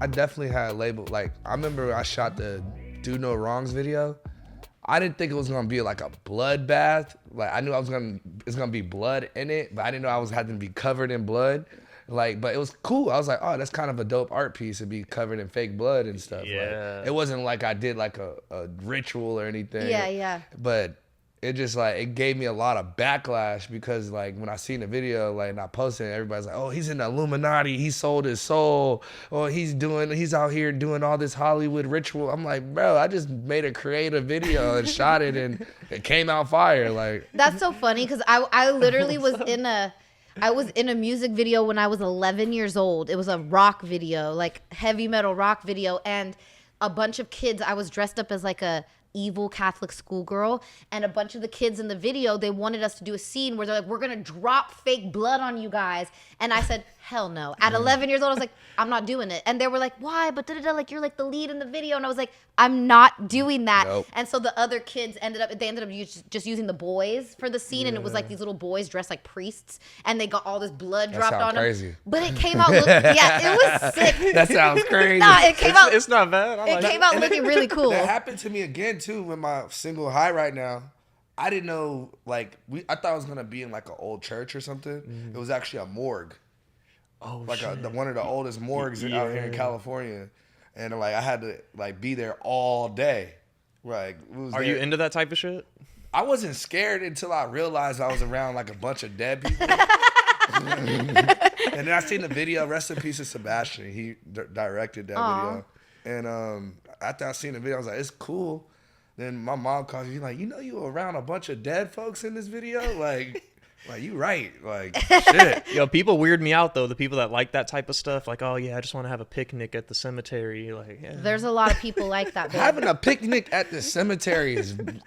I definitely had a label. Like, I remember I shot the Do No Wrongs video. I didn't think it was gonna be like a bloodbath. Like, I knew it's gonna be blood in it, but I didn't know I was having to be covered in blood. Like, but it was cool. I was like, oh, that's kind of a dope art piece to be covered in fake blood and stuff. Yeah. Like, it wasn't like I did like a ritual or anything. Yeah. But it just like, it gave me a lot of backlash because like when I seen the video, like, and I posted it, everybody's like, oh, he's in the Illuminati, he sold his soul, or he's out here doing all this Hollywood ritual. I'm like, bro, I just made a creative video and shot it and it came out fire. Like, that's so funny because I literally was in a music video when I was 11 years old. It was a rock video, like heavy metal rock video, and a bunch of kids, I was dressed up as like a evil Catholic schoolgirl, and a bunch of the kids in the video, they wanted us to do a scene where they're like, we're gonna drop fake blood on you guys, and I said, hell no. At 11 years old, I was like, I'm not doing it. And they were like, why? But like, you're like the lead in the video. And I was like, I'm not doing that. Nope. And so the other kids ended up just using the boys for the scene, and it was like these little boys dressed like priests, and they got all this blood dropped on crazy. them. But it came out, yeah, it was sick. That sounds crazy. Nah, it came out. It's not bad. It came out looking really cool. That happened to me again too with my single High Right Now. I didn't know, like, I thought I was gonna be in like an old church or something. It was actually a morgue. Oh, like shit. one of the oldest morgues out here in California, and like I had to like be there all day. Like, Are you into that type of shit? I wasn't scared until I realized I was around like a bunch of dead people. And then I seen the video. Rest in peace to Sebastian. He directed that video. And after I seen the video, I was like, it's cool. Then my mom calls me like, you were around a bunch of dead folks in this video? Like you right. Like, shit. Yo, people weird me out though. The people that like that type of stuff, like, oh yeah, I just want to have a picnic at the cemetery. Like, yeah. There's a lot of people like that. Babe. Having a picnic at the cemetery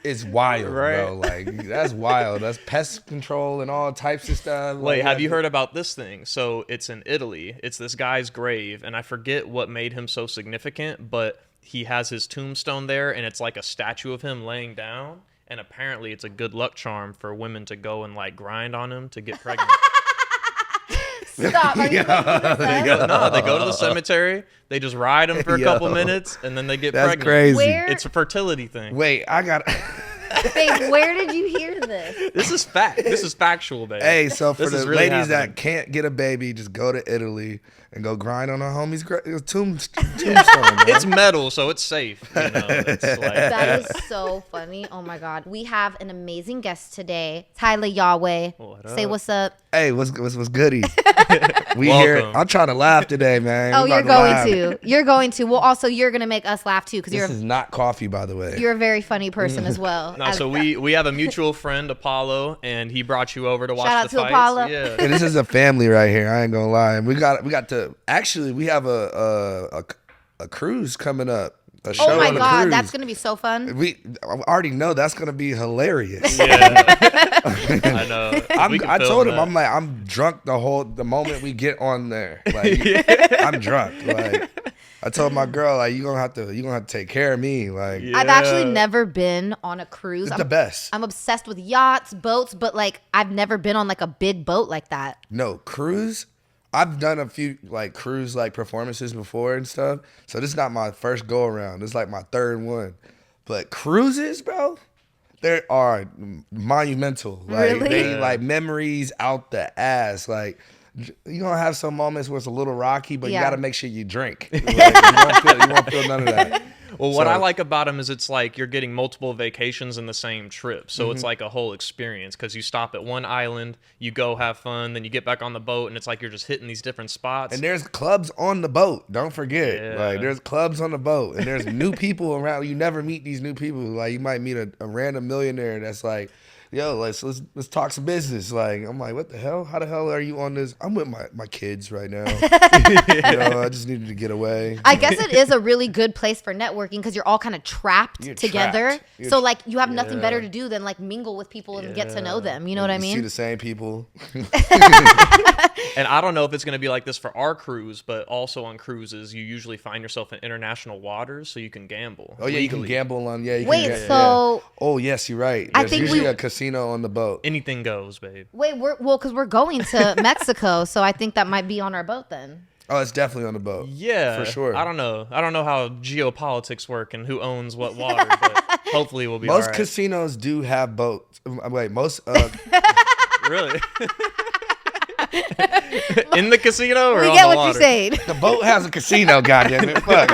is wild, right? Bro. Like, that's wild. That's pest control and all types of stuff. Wait, like, have you heard about this thing? So it's in Italy. It's this guy's grave, and I forget what made him so significant, but he has his tombstone there, and it's like a statue of him laying down. And apparently it's a good luck charm for women to go and like grind on him to get pregnant. Stop. Are you No, they go to the cemetery, they just ride him for a couple minutes, and then they get That's pregnant. crazy. It's a fertility thing. Wait, I got... Babe, where did you hear this? This is fact. This is factual, babe. Hey, so for This the is really ladies happening. that can't get a baby, just go to Italy and go grind on a homie's tombstone. Man. It's metal, so it's safe. You know, it's like, That is so funny. Oh my God. We have an amazing guest today, Tyla Yaweh. What Say up? what's up. Hey, what's goody? We Welcome. here. I'm trying to laugh today, man. Oh, We you're about going laugh. to. You're going to. Well, also, you're going to make us laugh too, because This is not coffee, by the way. you're a very funny person as well. No, so we have a mutual friend, Apollo, and he brought you over to watch Shout out the to fights. Apollo. Yeah. Hey, this is a family right here. I ain't gonna lie. We got to actually. We have a cruise coming up. A show Oh my on a God, cruise. that's going to be so fun. I already know that's gonna be hilarious. I know. We can I film told him, that. I'm like, I'm drunk the moment we get on there. Like, I'm drunk. Like, I told my girl, like, you gonna have to take care of me. Like, I've actually never been on a cruise. it's the best. I'm obsessed with yachts, boats, but like I've never been on like a big boat like that. No, cruise. I've done a few like cruise like performances before and stuff. So this is not my first go around. This is like my third one. But cruises, bro, they are monumental. Like, Really? they like memories out the ass. Like, you're gonna have some moments where it's a little rocky, but Yeah. you gotta make sure you drink. Like, you won't feel none of that. Well, what So- I like about them is it's like you're getting multiple vacations in the same trip. So Mm-hmm. it's like a whole experience because you stop at one island, you go have fun, then you get back on the boat, and it's like you're just hitting these different spots. And there's clubs on the boat. Don't forget. Yeah. Like, there's clubs on the boat. And there's new people around. You never meet these new people. Like, you might meet a random millionaire that's like, yo, let's talk some business. Like, I'm like, what the hell? How the hell are you on this? I'm with my kids right now. I just needed to get away. I guess it is a really good place for networking because you're all kind of trapped together. So like you have nothing better to do than like mingle with people and get to know them. You know what I mean? See the same people. And I don't know if it's going to be like this for our cruise, but also on cruises, you usually find yourself in international waters, so you can gamble. Oh yeah, you can gamble on. Yeah. Oh yes, you're right. I There's think usually a casino on the boat. Anything goes, babe. Wait, because we're going to Mexico, so I think that might be on our boat then. Oh, it's definitely on the boat. Yeah, for sure. I don't know how geopolitics work and who owns what water, but hopefully we'll be all right. Most casinos do have boats. Wait, most. Really? In the casino or we on get the what water? you're saying. The boat has a casino, goddammit. Fuck.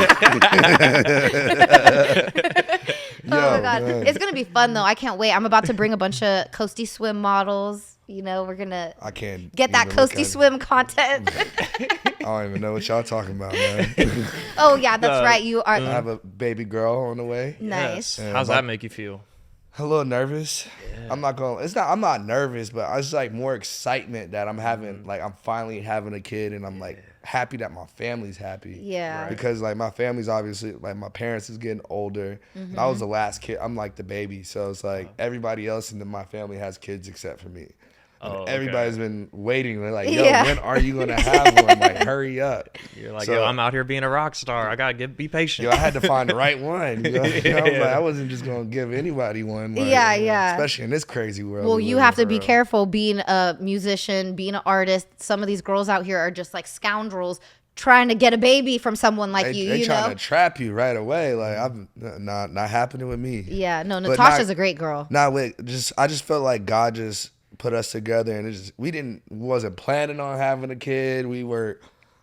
Oh my god, it's gonna be fun though. I can't wait. I'm about to bring a bunch of Coasty Swim models. We're gonna get that Coasty Swim content. I don't even know what y'all talking about, man. Oh yeah, that's right. You are. I have a baby girl on the way. Nice. Yes. How's that make you feel? A little nervous. Yeah. I'm not nervous, but I was like more excitement that I'm having, like I'm finally having a kid, and I'm like happy that my family's happy. Yeah. Right. Because like my family's obviously, like my parents is getting older. And I was the last kid. I'm like the baby. So it's like everybody else in my family has kids except for me. Everybody's been waiting. They're like, yo, when are you going to have one? Like, hurry up. You're like, yo, I'm out here being a rock star. I got to be patient. Yo, I had to find the right one. I was like, I wasn't just going to give anybody one. Like, yeah. Especially in this crazy world. Well, you have to be careful being a musician, being an artist. Some of these girls out here are just like scoundrels trying to get a baby from someone like you. They trying to trap you right away. Like, I'm not happening with me. Yeah, no, Natasha's a great girl. I just felt like God just put us together, and we wasn't planning on having a kid. We were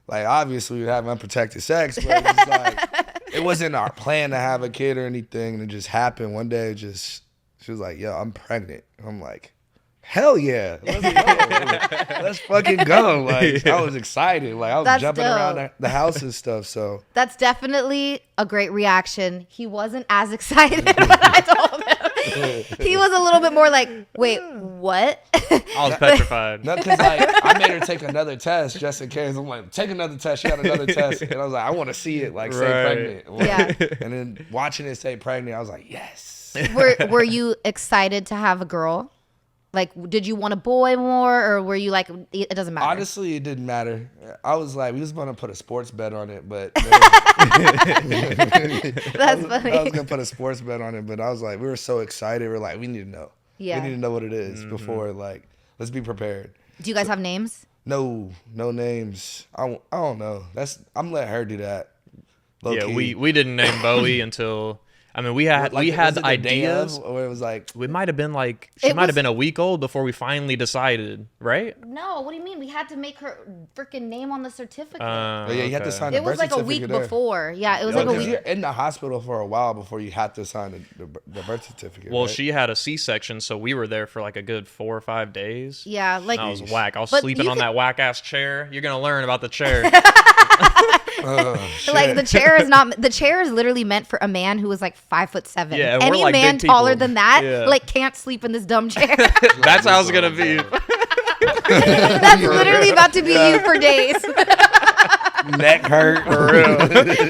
like, obviously we would have unprotected sex, but it's like it wasn't our plan to have a kid or anything. And it just happened one day. She was like, yo, I'm pregnant. I'm like, hell yeah, let's go. Let's fucking go. Like, I was excited. Like, I was jumping around the house and stuff. So that's definitely a great reaction. He wasn't as excited when I told him. He was a little bit more like, wait, what? I was petrified. No, because like I made her take another test just in case. I'm like, take another test. She had another test, and I was like, I want to see it like say pregnant. Yeah. And then watching it say pregnant, I was like, yes. Were you excited to have a girl? Like, did you want a boy more, or were you like, it doesn't matter? Honestly, it didn't matter. I was like, we was going to put a sports bet on it, but that's funny. I was going to put a sports bet on it, but I was like, we were so excited. We're like, we need to know. Yeah. We need to know what it is before, like, let's be prepared. Do you guys have names? No names. I don't know. I'm letting her do that. Low-key. We didn't name Bowie until... I mean, we had ideas. Or it was like it might have been like she might have been a week old before we finally decided, right? No, what do you mean? We had to make her freaking name on the certificate. You had to sign the birth certificate. It was like a week before. Yeah, it was like a week. You're in the hospital for a while before you have to sign the birth certificate. Well, right? she had a C-section, so we were there for like a good 4 or 5 days. Yeah, like that was whack. I was sleeping on that whack ass chair. You're gonna learn about the chair. Like the chair is literally meant for a man who is like 5'7". Yeah, any like man taller than that like can't sleep in this dumb chair. That's how it's gonna be. That's literally about to be you for days. Neck hurt for real.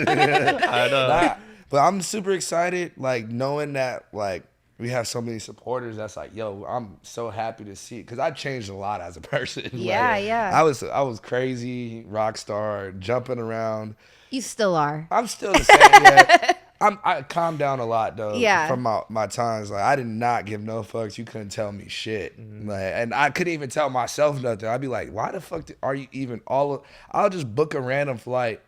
I know. But I'm super excited, like knowing that like we have so many supporters. That's like, yo, I'm so happy to see it because I changed a lot as a person. Yeah, like, yeah. I was crazy, rock star, jumping around. You still are. I'm still the same. Yeah. I calmed down a lot though. Yeah. From my times, like I did not give no fucks. You couldn't tell me shit. Like, and I couldn't even tell myself nothing. I'd be like, why the fuck are you even I'll just book a random flight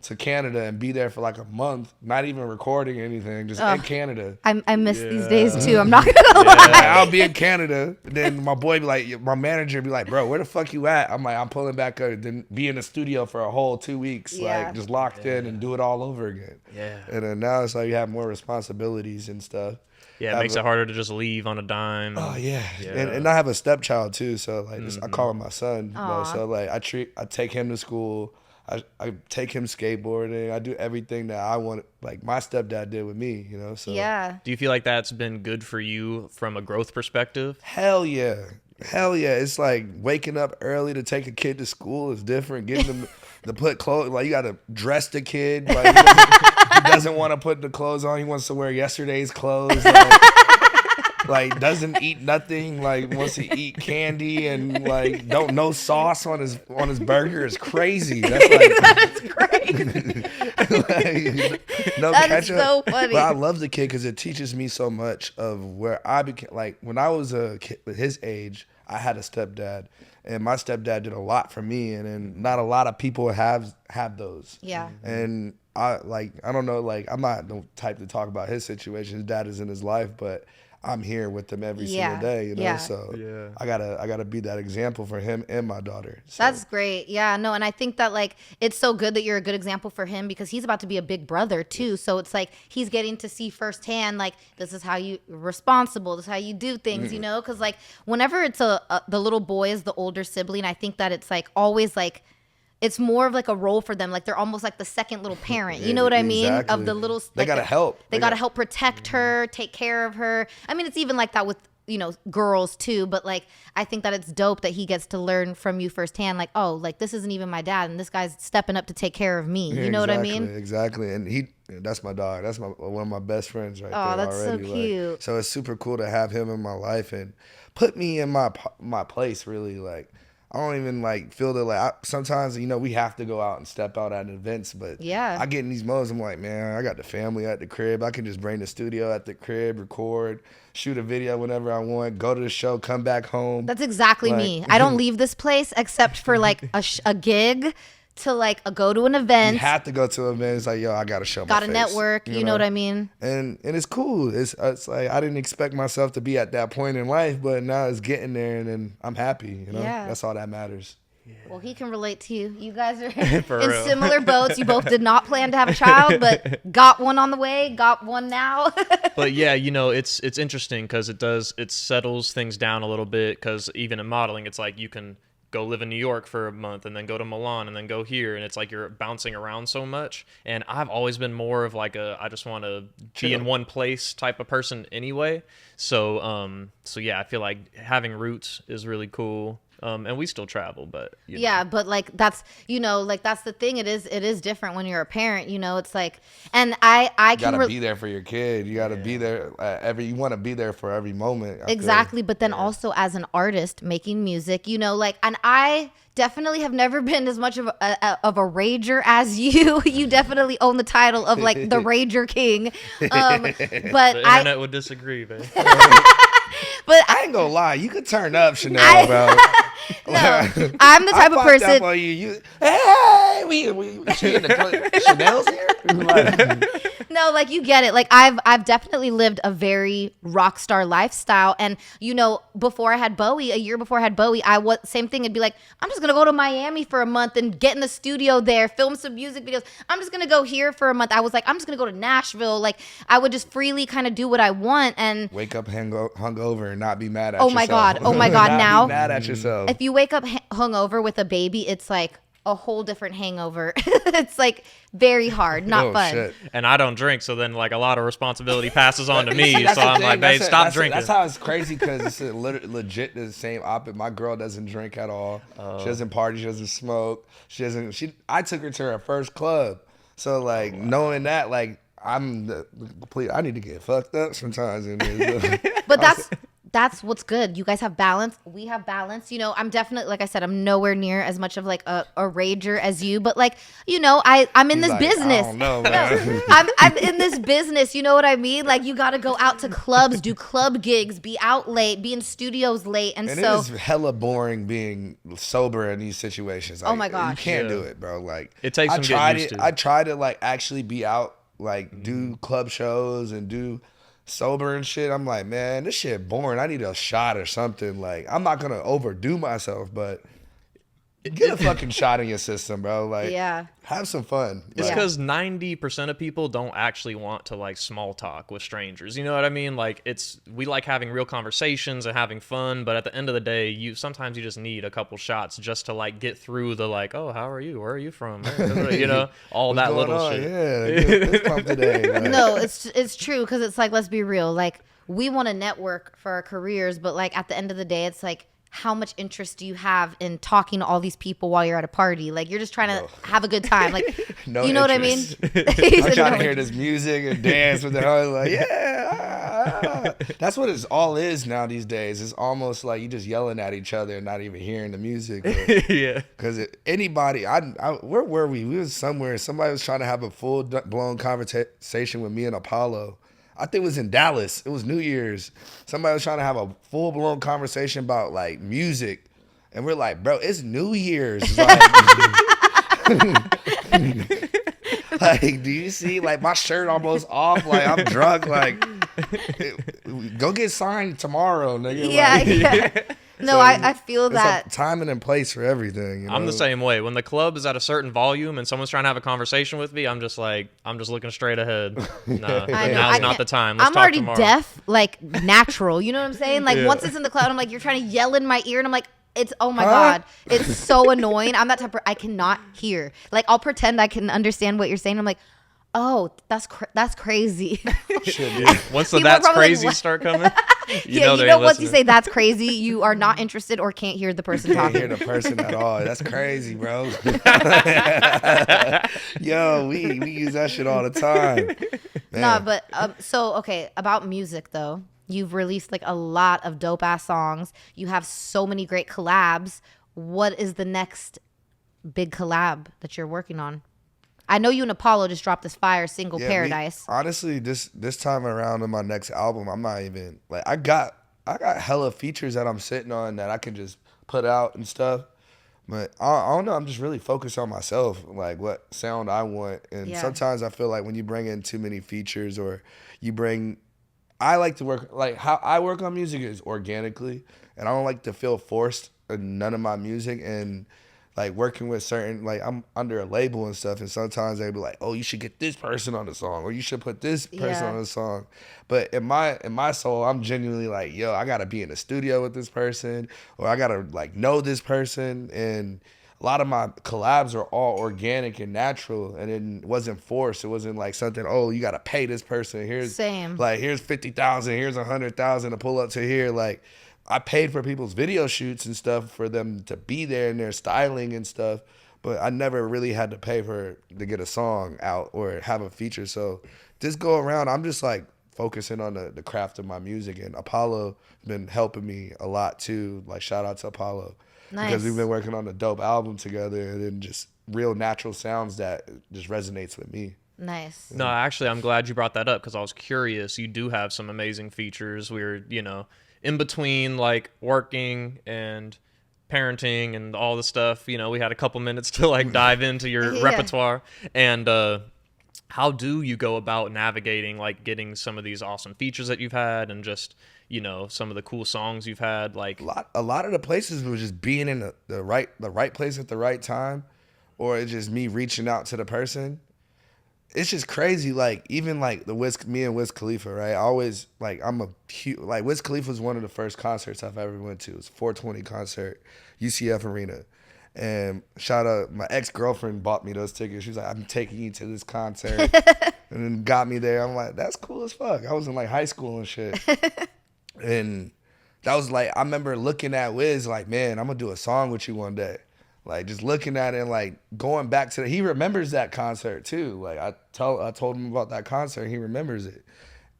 to Canada and be there for like a month, not even recording anything, just in Canada. I miss these days too. I'm not gonna lie. I'll be in Canada. Then my boy be like, my manager be like, bro, where the fuck you at? I'm like, I'm pulling back up. Then be in the studio for a whole 2 weeks, like just locked in and do it all over again. Yeah. And then now it's like you have more responsibilities and stuff. Yeah, it makes it harder to just leave on a dime. Oh yeah. And I have a stepchild too, so like I call him my son. So like I take him to school. I take him skateboarding. I do everything that I want, like my stepdad did with me, you know? So Yeah. Do you feel like that's been good for you from a growth perspective? hell yeah. Hell yeah. It's like waking up early to take a kid to school is different. Getting them to put clothes, like you got to dress the kid. Like he doesn't want to put the clothes on. He wants to wear yesterday's clothes. Like doesn't eat nothing, like wants to eat candy and like don't no sauce on his burger is crazy. That's like That's crazy. like, no That is ketchup. so funny. But I love the kid because it teaches me so much of where I became. Like when I was a kid, his age, I had a stepdad, and my stepdad did a lot for me, and then not a lot of people have those. Yeah. And I don't know, like I'm not the type to talk about his situation. His dad is in his life, but I'm here with them every single day, you know. Yeah. So I gotta be that example for him and my daughter. So. That's great. Yeah, no, and I think that like it's so good that you're a good example for him because he's about to be a big brother too. So it's like he's getting to see firsthand like this is how you responsible, this is how you do things, you know? Because like whenever it's the little boy is the older sibling, I think that it's like always like it's more of like a role for them. Like they're almost like the second little parent. You know what I mean? Exactly. Of the little. They like, gotta help. They gotta help protect her, take care of her. I mean, it's even like that with girls too. But like, I think that it's dope that he gets to learn from you firsthand. Like, oh, like this isn't even my dad, and this guy's stepping up to take care of me. You know what I mean? Exactly. And that's my dog. That's one of my best friends right there. Oh, that's already. so cute. Like, so it's super cool to have him in my life and put me in my place. Really, like. I don't even like feel that like sometimes we have to go out and step out at events, but yeah, I get in these modes. I'm like, man, I got the family at the crib. I can just bring the studio at the crib, record, shoot a video whenever I want, go to the show, come back home. That's exactly me. I don't leave this place except for like a gig to like go to an event. You have to go to an event. It's like, yo, I gotta show my face. Gotta network. You know what I mean? And it's cool. It's like I didn't expect myself to be at that point in life, but now it's getting there, and then I'm happy. Yeah. That's all that matters. Well, he can relate to you. You guys are For in real. similar boats. You both did not plan to have a child, but got one on the way, got one now. But yeah, it's interesting because it settles things down a little bit because even in modeling, it's like you can go live in New York for a month and then go to Milan and then go here. And it's like you're bouncing around so much. And I've always been more of like I just want to be in one place type of person anyway. So yeah, I feel like having roots is really cool. And we still travel, but yeah, but like that's that's the thing. It is different when you're a parent. It's like, and I can gotta be there for your kid. You gotta be there you want to be there for every moment. Exactly, but then also as an artist making music, and I definitely have never been as much of a rager as you. You definitely own the title of like the Rager King. But the internet would disagree, man. But I ain't gonna lie, you could turn up, Chanel, bro. No, I'm the type of person. Hey, she in the Chanel's here. No, like you get it. Like I've definitely lived a very rock star lifestyle, and before I had Bowie, a year before I had Bowie, same thing. It'd be like, I'm just gonna go to Miami for a month and get in the studio there, film some music videos. I'm just gonna go here for a month. I was like, I'm just gonna go to Nashville. Like I would just freely kind of do what I want and wake up hungover and not be mad at yourself. Oh my god! Now be mad at yourself. If you wake up hungover with a baby, it's like a whole different hangover. It's like very hard, not fun. Shit. And I don't drink, so then like a lot of responsibility passes on to me. So I'm like, babe, stop drinking. That's how it's crazy because it's legit the same opposite. My girl doesn't drink at all. She doesn't party. She doesn't smoke. I took her to her first club. So like knowing that, like I'm the complete. I need to get fucked up sometimes. But that's what's good. You guys have balance. We have balance. I'm definitely, like I said, I'm nowhere near as much of like a rager as you, but like, I'm in this business. I don't know, man. I'm in this business. You know what I mean? Like you got to go out to clubs, do club gigs, be out late, be in studios late. And so it is hella boring being sober in these situations. Like, oh my gosh. You can't do it, bro. Like it takes some getting used to. I try to like actually be out, like do club shows and do sober and shit. I'm like, man, this shit boring. I need a shot or something. Like I'm not gonna overdo myself, but Get a fucking shot in your system, bro. Like, Yeah. have some fun. It's Like, because 90% of people don't actually want to like small talk with strangers. You know what I mean? Like we like having real conversations and having fun, but at the end of the day, sometimes you just need a couple shots just to like get through the like, oh, how are you? Where are you from? You know, all what's that going little on? shit. Yeah, let's pump today. Like, No, it's true because it's like, let's be real. Like, we want to network for our careers, but like at the end of the day, it's like, how much interest do you have in talking to all these people while you're at a party? Like, you're just trying to have a good time. Like, no you know interest. what I mean? I'm trying to hear this music and dance with the heart. Like, yeah. That's what it's all is now these days. It's almost like you just yelling at each other and not even hearing the music. Yeah. Because anybody, where were we? We was somewhere. Somebody was trying to have a full-blown conversation with me and Apollo. I think it was in Dallas. It was New Year's. Somebody was trying to have a full-blown conversation about, like, music. And we're like, bro, it's New Year's. Like, like, do you see, like, my shirt almost off? Like, I'm drunk. Like, go get signed tomorrow, nigga. Yeah, Like, yeah. No, so I feel there's that. a timing and place for everything. You know? I'm the same way. When the club is at a certain volume and someone's trying to have a conversation with me, I'm just looking straight ahead. Nah, I know. now's I not can't- the time. Let's I'm talk already tomorrow. deaf, like natural. You know what I'm saying? Like Yeah. once it's in the cloud, I'm like, you're trying to yell in my ear, and I'm like, it's oh my Huh? god, it's so annoying. I'm that type of I cannot hear. Like I'll pretend I can understand what you're saying. I'm like, oh, that's crazy. Shit, dude. Once the People are that's probably like, crazy what? start coming, you yeah, know you they know ain't once you listening. say that's crazy, you are not interested or can't hear the person Can't hear talking. the person at all. That's crazy, bro. Yo, we use that shit all the time. Man. Nah, but so okay, about music though. You've released like a lot of dope ass songs. You have so many great collabs. What is the next big collab that you're working on? I know you and Apollo just dropped this fire single, Paradise. Honestly, this time around in my next album, I'm not even like I got hella features that I'm sitting on that I can just put out and stuff. But I don't know. I'm just really focused on myself, like what sound I want. And Yeah. sometimes I feel like when you bring in too many features or you bring, I like to work like how I work on music is organically, and I don't like to feel forced in none of my music. And like working with certain, like I'm under a label and stuff, and sometimes they be like, oh, you should get this person on the song, or you should put this person Yeah. on the song. But in my soul, I'm genuinely like, yo, I gotta be in the studio with this person, or I gotta like know this person. And a lot of my collabs are all organic and natural, and it wasn't forced. It wasn't like something, oh, you gotta pay this person. Here's Same. like here's 50,000, here's 100,000 to pull up to here. Like I paid for people's video shoots and stuff for them to be there and their styling and stuff, but I never really had to pay to get a song out or have a feature. So this go around, I'm just like focusing on the craft of my music, and Apollo has been helping me a lot too. Like shout out to Apollo. Nice. Because we've been working on a dope album together, and then just real natural sounds that just resonates with me. Nice. No, actually, I'm glad you brought that up because I was curious. You do have some amazing features. We're, in between like working and parenting and all the stuff. We had a couple minutes to like dive into your Yeah. repertoire. And how do you go about navigating like getting some of these awesome features that you've had and just some of the cool songs you've had? Like A lot of the places was just being in the right place at the right time, or it's just me reaching out to the person. It's just crazy. Like even like me and Wiz Khalifa, right? I always like I'm a huge like Wiz Khalifa was one of the first concerts I've ever went to. It was a 420 concert, UCF Arena. And shout out, my ex-girlfriend bought me those tickets. She was like, I'm taking you to this concert. And then got me there. I'm like, that's cool as fuck. I was in like high school and shit. And that was like, I remember looking at Wiz like, man, I'm gonna do a song with you one day. Like just looking at it and like going back to he remembers that concert too. Like I told him about that concert, he remembers it.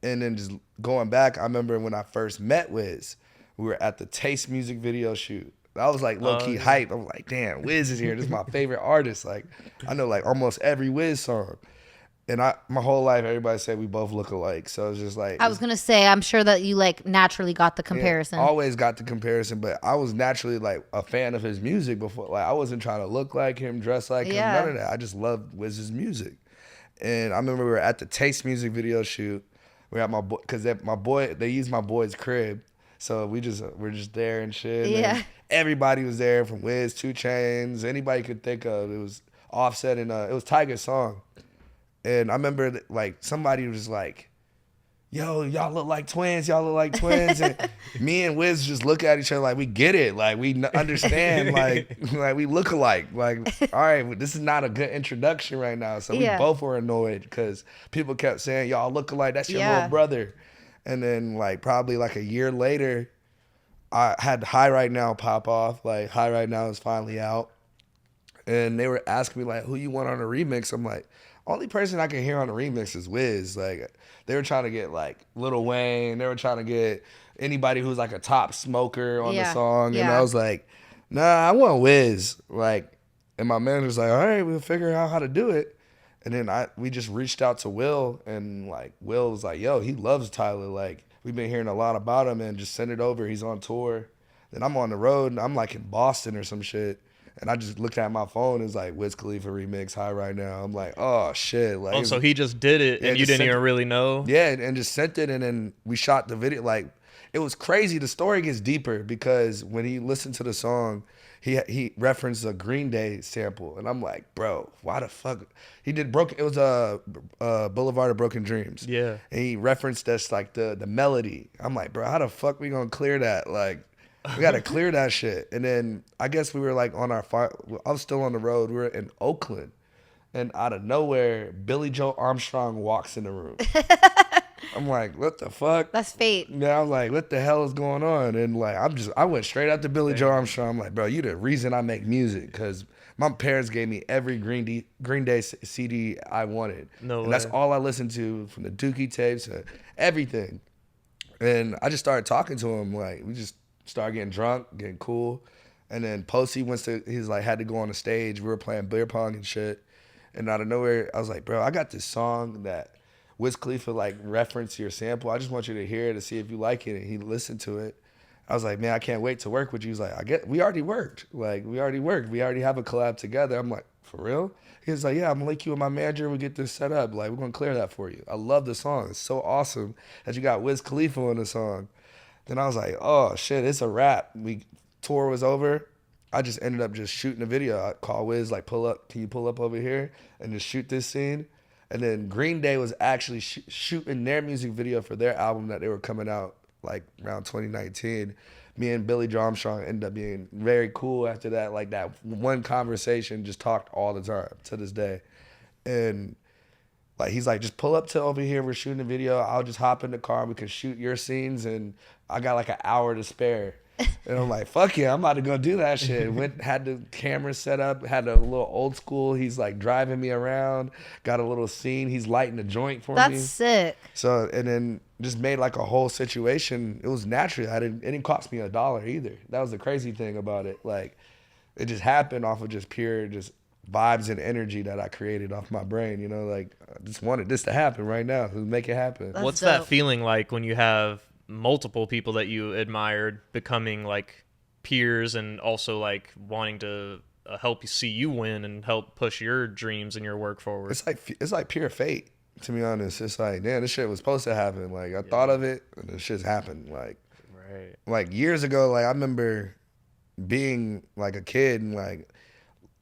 And then just going back, I remember when I first met Wiz, we were at the Taste music video shoot. I was like low key hype. I was like, damn, Wiz is here. This is my favorite artist. Like I know like almost every Wiz song. And my whole life, everybody said we both look alike. So it's just like I was gonna say, I'm sure that you like naturally got the comparison. yeah, always got the comparison, but I was naturally like a fan of his music before. Like I wasn't trying to look like him, dress like him, none of that. I just loved Wiz's music. And I remember we were at the Taste music video shoot. We were at my boy, because they used my boy's crib. So we're just there and shit. And Yeah. everybody was there from Wiz, 2 Chainz, anybody could think of. It was Offset and it was Tyga's song. And I remember like somebody was like, yo, y'all look like twins. Y'all look like twins. And me and Wiz just look at each other like we get it. Like we understand. like we look alike. Like, all right, this is not a good introduction right now. So we both were annoyed because people kept saying, y'all look alike. That's your little brother. And then like probably like a year later, I had High Right Now pop off. Like High Right Now is finally out. And they were asking me like, who you want on a remix? I'm like, only person I can hear on the remix is Wiz. Like they were trying to get like Lil Wayne. They were trying to get anybody who's like a top smoker on the song. And I was like, nah, I want Wiz. Like, and my manager's like, all right, we'll figure out how to do it. And then we just reached out to Will, and like Will was like, yo, he loves Tyler. Like we've been hearing a lot about him, and just send it over. He's on tour. Then I'm on the road, and I'm like in Boston or some shit. And I just looked at my phone. It's like Wiz Khalifa remix, High Right Now. I'm like, oh shit! Like, so he just did it, and you didn't even really know. Yeah, and just sent it, and then we shot the video. Like, it was crazy. The story gets deeper because when he listened to the song, he referenced a Green Day sample, and I'm like, bro, why the fuck? He did broken. It was a Boulevard of Broken Dreams. Yeah, and he referenced that's like the melody. I'm like, bro, how the fuck we gonna clear that? Like. We got to clear that shit. And then I guess we were like on I was still on the road. We were in Oakland. And out of nowhere, Billy Joe Armstrong walks in the room. I'm like, what the fuck? That's fate. Yeah, I'm like, what the hell is going on? And like, I went straight out to Billy Joe Armstrong. I'm like, bro, you the reason I make music. Because my parents gave me every Green Day CD I wanted. No way. And that's all I listened to, from the Dookie tapes to everything. And I just started talking to him. Like, we just started getting drunk, getting cool. And then Posey he's like, had to go on the stage. We were playing beer pong and shit. And out of nowhere, I was like, bro, I got this song that Wiz Khalifa like referenced your sample. I just want you to hear it to see if you like it. And he listened to it. I was like, man, I can't wait to work with you. He's like, we already worked. Like, we already worked. We already have a collab together. I'm like, for real? He was like, yeah, I'm gonna link you with my manager. We get this set up. Like, we're gonna clear that for you. I love the song. It's so awesome that you got Wiz Khalifa on the song. Then I was like, oh, shit, it's a wrap. Tour was over. I just ended up just shooting a video. I called Wiz, like, pull up. Can you pull up over here and just shoot this scene? And then Green Day was actually shooting their music video for their album that they were coming out, like, around 2019. Me and Billy Joe Armstrong ended up being very cool after that. Like, that one conversation, just talked all the time to this day. And like, he's like, just pull up to over here. We're shooting a video. I'll just hop in the car. We can shoot your scenes. And I got like an hour to spare. And I'm like, fuck yeah, I'm about to go do that shit. Had the camera set up, had a little old school. He's like driving me around, got a little scene. He's lighting a joint for me. That's sick. So, and then just made like a whole situation. It was natural. It didn't cost me $1 either. That was the crazy thing about it. Like, it just happened off of just pure vibes and energy that I created off my brain, you know, like I just wanted this to happen right now. Let's make it happen. What's that feeling like when you have multiple people that you admired becoming like peers and also like wanting to help you see you win and help push your dreams and your work forward? It's like pure fate, to be honest. It's like, damn, this shit was supposed to happen. Like, I thought of it and this shit's happened. Like years ago, like I remember being like a kid and like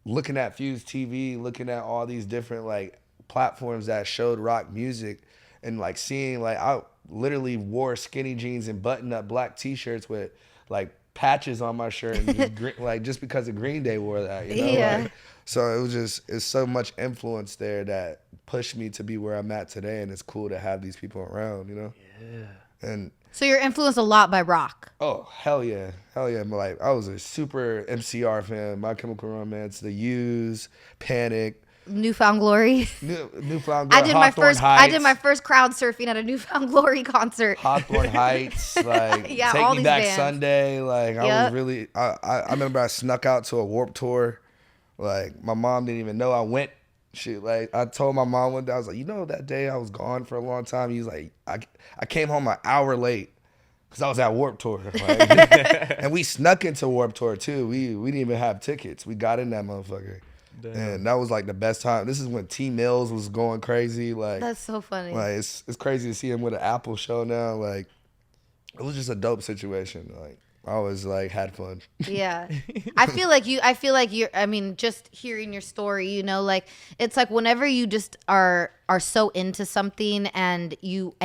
looking at Fuse TV, looking at all these different like platforms that showed rock music, and like seeing like I literally wore skinny jeans and button-up black T-shirts with like patches on my shirt, and just like just because of Green Day wore that, you know. Yeah. Like, so it's so much influence there that pushed me to be where I'm at today, and it's cool to have these people around, you know. Yeah. And so you're influenced a lot by rock. Oh, hell yeah. Like, I was a super MCR fan. My Chemical Romance, The Used, Panic, Newfound Glory. Newfound Glory. I did my first crowd surfing at a Newfound Glory concert. Hawthorne Heights, like yeah, Take all Me these Back bands. Sunday. Like, I was really, I remember I snuck out to a Warped Tour. Like, my mom didn't even know I went. Shit, like, I told my mom one day, I was like, you know, that day I was gone for a long time. He was like, I came home an hour late because I was at Warped Tour. Like, and we snuck into Warped Tour too. We didn't even have tickets. We got in that motherfucker. Damn. And that was like the best time. This is when T Mills was going crazy. Like, that's so funny. Like, it's crazy to see him with an Apple show now. Like, It was just a dope situation. Like I always like had fun. Yeah. I feel like you're, I mean, just hearing your story, you know, like it's like whenever you just are so into something and you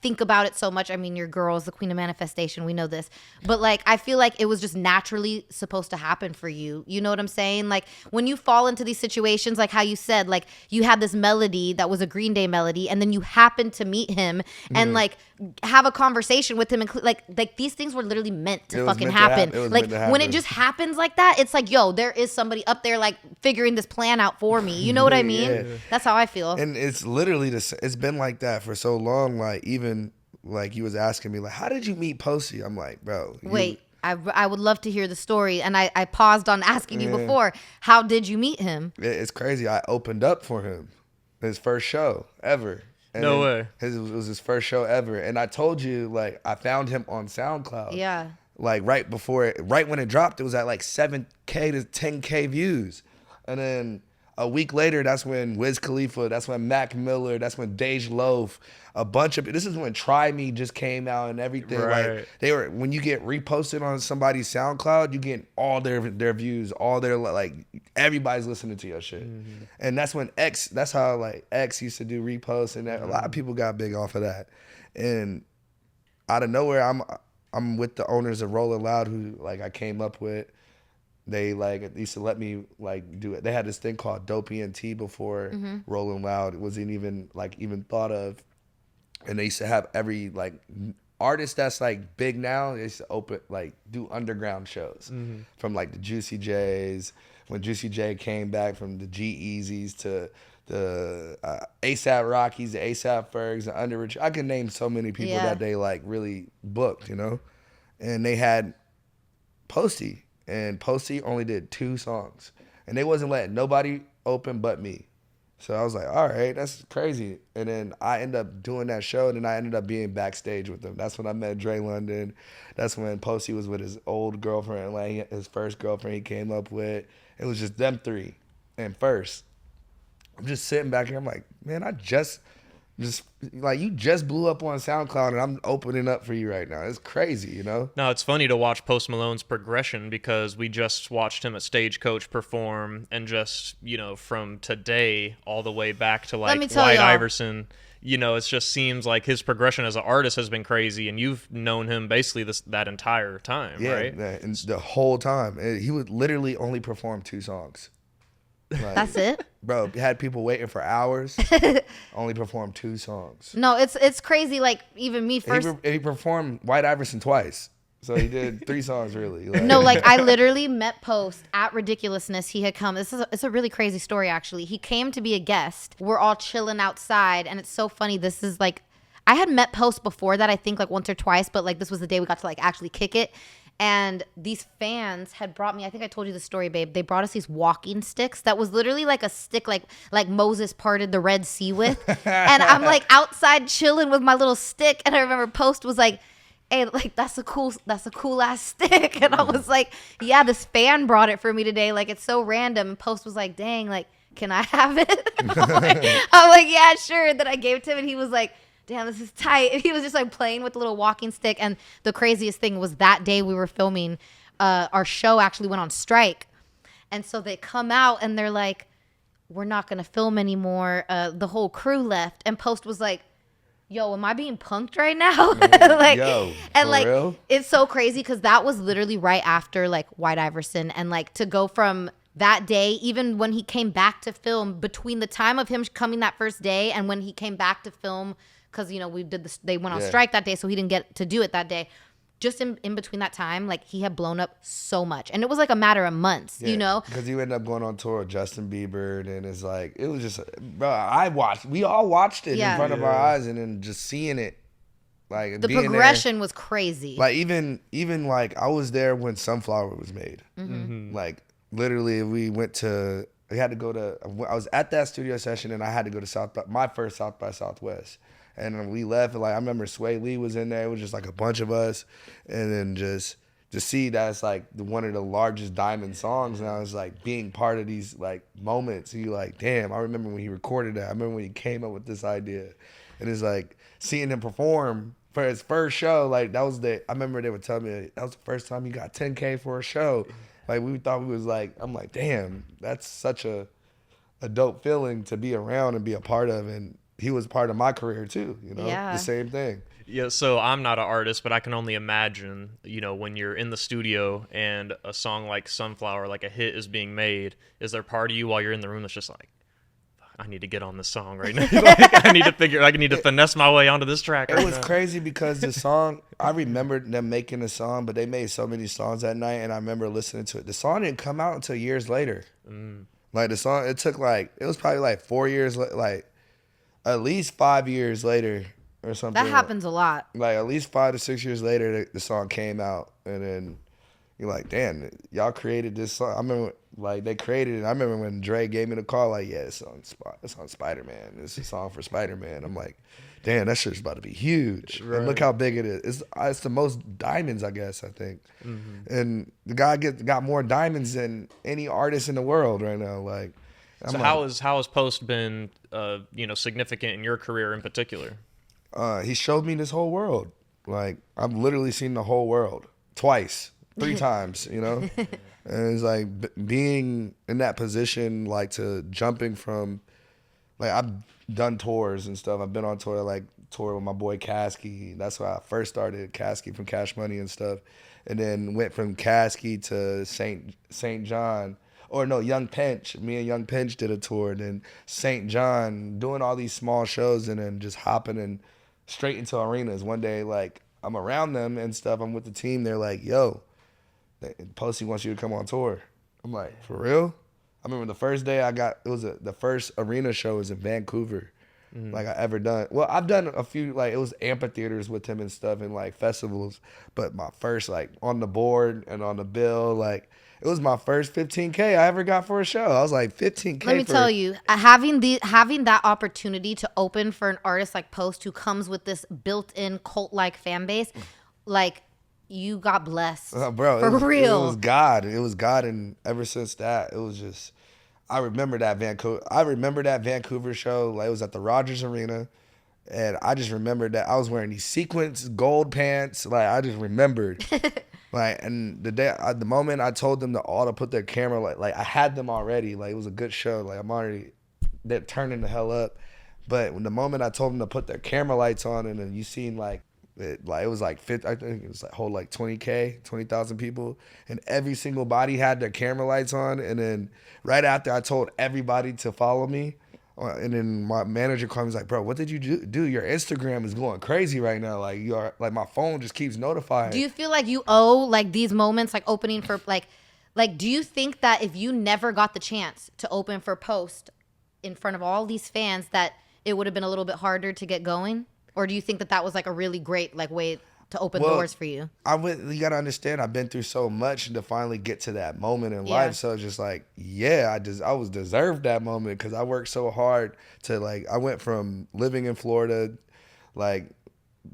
think about it so much. I mean, your girl is the queen of manifestation. We know this. But like, I feel like it was just naturally supposed to happen for you. You know what I'm saying? Like when you fall into these situations, like how you said, like you had this melody that was a Green Day melody, and then you happened to meet him and like have a conversation with him. And like these things were literally meant to fucking happen. Like when it just happens like that, it's like, yo, there is somebody up there like figuring this plan out for me. You know what I mean? Yeah. That's how I feel. And it's literally this. It's been like that for so long. Like even like you was asking me like, how did you meet Posty? I'm like, bro. Wait, I would love to hear the story. And I paused on asking you before. How did you meet him? It's crazy. I opened up for him, his first show ever. And No way. It was his first show ever. And I told you, like, I found him on SoundCloud. Yeah. Like right when it dropped, it was at like 7K to 10K views. And then a week later, that's when Wiz Khalifa, that's when Mac Miller, that's when Dej Loaf, a bunch of, this is when Try Me just came out and everything. Right. Like when you get reposted on somebody's SoundCloud, you get all their views, all their, like, everybody's listening to your shit. Mm-hmm. And that's when that's how like X used to do reposts, and a lot of people got big off of that. And out of nowhere, I'm with the owners of Rollin' Loud, who like I came up with. They like used to let me like do it. They had this thing called Dope ENT before Rollin' Loud wasn't even thought of. And they used to have every like artist that's like big now. They used to do underground shows from like the Juicy J's, when Juicy J came back, from the G-Eazy's to the ASAP Rockies, the ASAP Fergs, the Underrich. I can name so many people that they like really booked, you know. And they had Posty. And Posty only did 2 songs. And they wasn't letting nobody open but me. So I was like, all right, that's crazy. And then I ended up doing that show, and then I ended up being backstage with them. That's when I met Dre London. That's when Posty was with his old girlfriend, like his first girlfriend he came up with. It was just them 3. And first, I'm just sitting back here. I'm like, man, I just like, you just blew up on SoundCloud, and I'm opening up for you right now. It's crazy, you know? No, it's funny to watch Post Malone's progression, because we just watched him at Stagecoach perform, and just, you know, from today all the way back to like White Iverson, you know, it just seems like his progression as an artist has been crazy, and you've known him basically that entire time, right? Yeah, and the whole time. He would literally only perform 2 songs. Like, that's it? Bro, had people waiting for hours. Only performed 2 songs. No, it's crazy. Like even me first. He performed White Iverson twice, so he did 3 songs really. Like. No, like I literally met Post at Ridiculousness. He had come. It's a really crazy story actually. He came to be a guest. We're all chilling outside, and it's so funny. This is like, I had met Post before that, I think like once or twice, but like this was the day we got to like actually kick it. And these fans had brought me, I think I told you the story, babe. They brought us these walking sticks that was literally like a stick like Moses parted the Red Sea with. And I'm like outside chilling with my little stick. And I remember Post was like, hey, like that's a cool ass stick. And I was like, yeah, this fan brought it for me today. Like it's so random. And Post was like, dang, like, can I have it? I'm like, yeah, sure. And then I gave it to him, and he was like, damn, this is tight. And he was just like playing with the little walking stick. And the craziest thing was that day we were filming, our show actually went on strike. And so they come out and they're like, we're not going to film anymore. The whole crew left. And Post was like, yo, am I being punked right now? Like, yo, and like, real? It's so crazy because that was literally right after like White Iverson. And like to go from that day, even when he came back to film, between the time of him coming that first day and when he came back to film, because, you know, we did this, they went on strike that day, so he didn't get to do it that day. Just in between that time, like, he had blown up so much. And it was like a matter of months, you know? Because he ended up going on tour with Justin Bieber, and it's like, it was just, bro, we all watched it in front of our eyes, and then just seeing it, like, the progression was crazy. Like, even like, I was there when Sunflower was made. Mm-hmm. Like, literally, I was at that studio session, and I had to go to my first South by Southwest. And we left, and like I remember Sway Lee was in there. It was just like a bunch of us, and then just to see that's like one of the largest Diamond songs, and I was like being part of these like moments. And you like, damn, I remember when he recorded that. I remember when he came up with this idea, and it's like seeing him perform for his first show, like that was I remember they would tell me that was the first time he got 10K for a show. Like we thought we was like, I'm like, damn, that's such a dope feeling to be around and be a part of. And he was part of my career too, you know, Yeah. the same thing. Yeah, so I'm not an artist, but I can only imagine, when you're in the studio and a song like Sunflower, like a hit is being made, is there part of you while you're in the room that's just like, I need to get on this song right now. Like, I need to finesse my way onto this track. It was crazy because the song, I remembered them making the song, but they made so many songs that night, and I remember listening to it. The song didn't come out until years later. Like the song, it took it was probably like 4 years, like at least 5 years later or something. That happens a lot. Like at least 5 to 6 years later, the song came out, and then you're like, damn, y'all created this song. I remember they created it. I remember when Dre gave me the call, like, yeah, it's on Spider-Man. It's a song for Spider-Man. I'm like, damn, that shit's about to be huge. Right. And look how big it is. It's the most diamonds, I guess, I think. Mm-hmm. And the guy got more diamonds than any artist in the world right now. Like, so how has Post been, significant in your career in particular? He showed me this whole world. Like, I've literally seen the whole world twice. 3 times, And it's like being in that position, like to jumping from, like I've done tours and stuff. I've been on tour, like tour with my boy Caskey. That's why I first started, Caskey from Cash Money and stuff. And then went from Caskey to St. John. Or no, Young Pinch. Me and Young Pinch did a tour. And then St. John, doing all these small shows and then just hopping and straight into arenas. One day, like, I'm around them and stuff. I'm with the team. They're like, yo, Posty wants you to come on tour. I'm like, for real? I remember the first day the first arena show was in Vancouver. Like I ever done. Well, I've done a few, like it was amphitheaters with him and stuff and like festivals. But my first, like on the board and on the bill, like it was my first 15K I ever got for a show. I was like 15K. Let me tell you, having that opportunity to open for an artist like Post who comes with this built-in cult-like fan base, like you got blessed. Bro, for real. It was God. It was God, and ever since that, it was just. I remember that Vancouver show. Like it was at the Rogers Arena, and I just remembered that I was wearing these sequins, gold pants. Like I just remembered. Like, and the moment I told them all to put their camera, like I had them already. Like it was a good show. Like they're turning the hell up. But when the moment I told them to put their camera lights on, and then you seen it was like I think it was like whole like 20,000 people, and every single body had their camera lights on. And then right after I told everybody to follow me, and then my manager called me, was like, bro, what did you do? Your Instagram is going crazy right now. Like my phone just keeps notifying. Do you feel like you owe like these moments, like opening for like do you think that if you never got the chance to open for Post in front of all these fans, that it would have been a little bit harder to get going? Or do you think that was like a really great like way to open doors for you? You gotta understand, I've been through so much to finally get to that moment in life. So it's just like, yeah, I was deserved that moment because I worked so hard to I went from living in Florida, like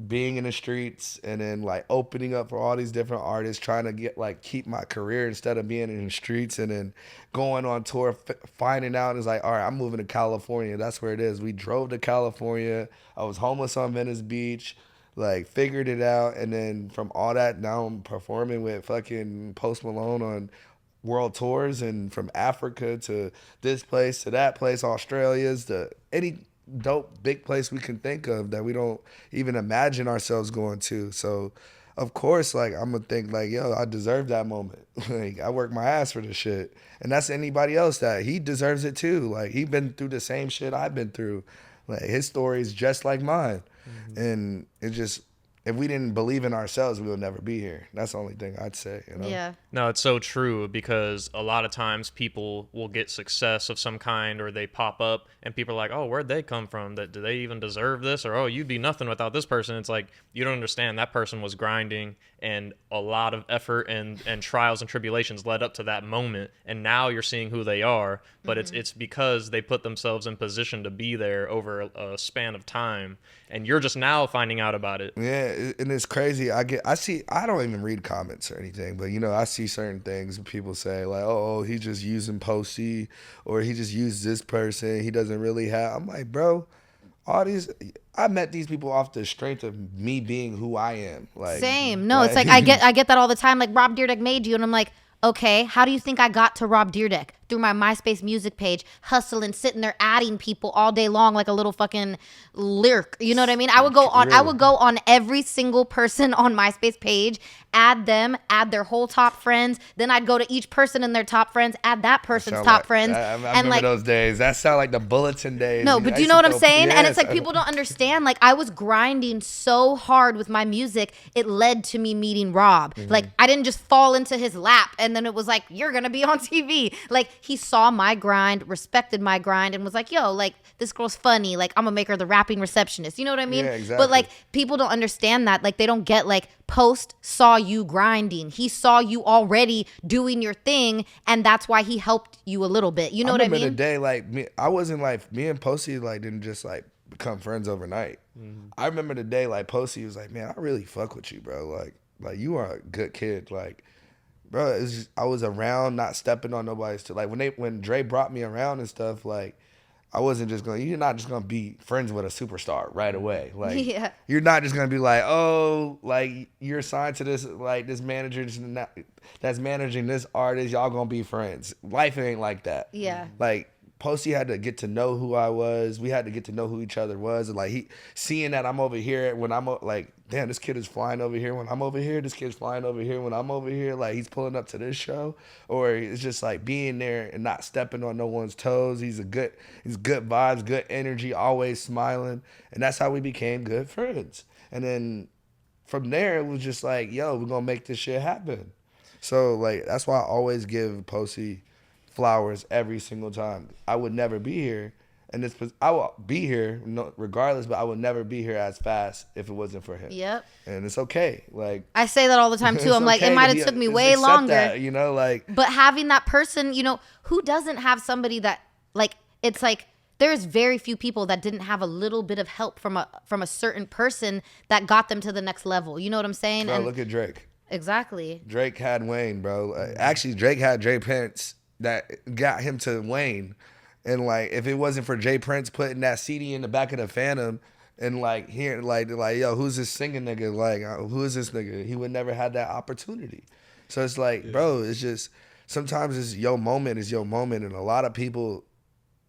being in the streets, and then like opening up for all these different artists, trying to get keep my career instead of being in the streets, and then going on tour, finding out it's like, all right, I'm moving to California. That's where it is. We drove to California. I was homeless on Venice Beach, figured it out, and then from all that, now I'm performing with fucking Post Malone on world tours, and from Africa to this place to that place, Australia's to any dope big place we can think of that we don't even imagine ourselves going to. So of course, I'm gonna think yo, I deserve that moment. I work my ass for this shit, and that's anybody else that he deserves it too. He been through the same shit I've been through. His story is just like mine. And it just, if we didn't believe in ourselves, we would never be here. That's the only thing I'd say, Yeah. No, it's so true, because a lot of times people will get success of some kind, or they pop up and people are like, oh, where'd they come from? Do they even deserve this? Or, oh, you'd be nothing without this person. It's like, you don't understand. That person was grinding, and a lot of effort and trials and tribulations led up to that moment. And now you're seeing who they are, but it's because they put themselves in position to be there over a span of time. And you're just now finding out about it. Yeah, and it's crazy. I don't even read comments or anything, but I see certain things people say oh, he's just using Posty, or he just used this person. He doesn't really have. I'm like, bro, all these, I met these people off the strength of me being who I am. Like Same. No, it's like I get that all the time. Like Rob Dyrdek made you, and I'm like, okay, how do you think I got to Rob Dyrdek? Through my MySpace music page, hustling, sitting there adding people all day long like a little fucking lyric. You know what I mean? I would go on every single person on MySpace page, add them, add their whole top friends. Then I'd go to each person and their top friends, add that person's top friends. I and remember like those days. That sound like the bulletin days. no, but do you know what I'm saying? And it's like people don't understand. Like I was grinding so hard with my music, it led to me meeting Rob. Like I didn't just fall into his lap and then it was like, you're gonna be on TV. Like he saw my grind, respected my grind, and was like, yo, like this girl's funny. Like I'm gonna make her the rapping receptionist. You know what I mean? Yeah, exactly. But like people don't understand that. Like they don't get like Post saw you grinding. He saw you already doing your thing, and that's why he helped you a little bit. You know what I mean? I remember the day, like, me and Posty, like, didn't just, like, become friends overnight. I remember the day, like, Posty was like, man, I really fuck with you, bro. Like you are a good kid. Like, bro, it's just, I was around, not stepping on nobody's to, like, when Dre brought me around and stuff, like, I wasn't just you're not just gonna be friends with a superstar right away. Like, you're not just gonna be like, oh, like you're assigned to this, like this manager that's managing this artist. Y'all gonna be friends. Life ain't like that. Yeah. Like Posty had to get to know who I was. We had to get to know who each other was. And like he seeing that I'm over here when I'm like, damn, this kid is flying over here when I'm over here. This kid's flying over here when I'm over here. Like he's pulling up to this show, or it's just like being there and not stepping on no one's toes. He's good vibes, good energy, always smiling, and that's how we became good friends. And then from there, it was just like, yo, we're gonna make this shit happen. So like that's why I always give Posty flowers every single time. I would never be here, and I will be here regardless, but I would never be here as fast if it wasn't for him. Yep. And it's okay. Like I say that all the time too. I'm like, it might have took me way longer. That, you know, like. But having that person, you know, who doesn't have somebody that like it's like there's very few people that didn't have a little bit of help from a certain person that got them to the next level. You know what I'm saying? Bro, and look at Drake. Exactly. Drake had Wayne, bro. Actually, Drake had Jay Prince that got him to Wayne. And like, if it wasn't for Jay Prince putting that CD in the back of the Phantom and like hearing like yo, who's this singing nigga? Like, who is this nigga? He would never had that opportunity. So it's like, bro, it's just sometimes it's your moment is your moment, and a lot of people.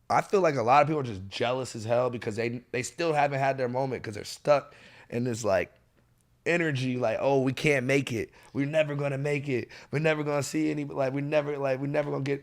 I feel like a lot of people are just jealous as hell because they still haven't had their moment because they're stuck in this like energy like, oh, we can't make it, we're never gonna make it, we're never gonna see any, like we're never gonna get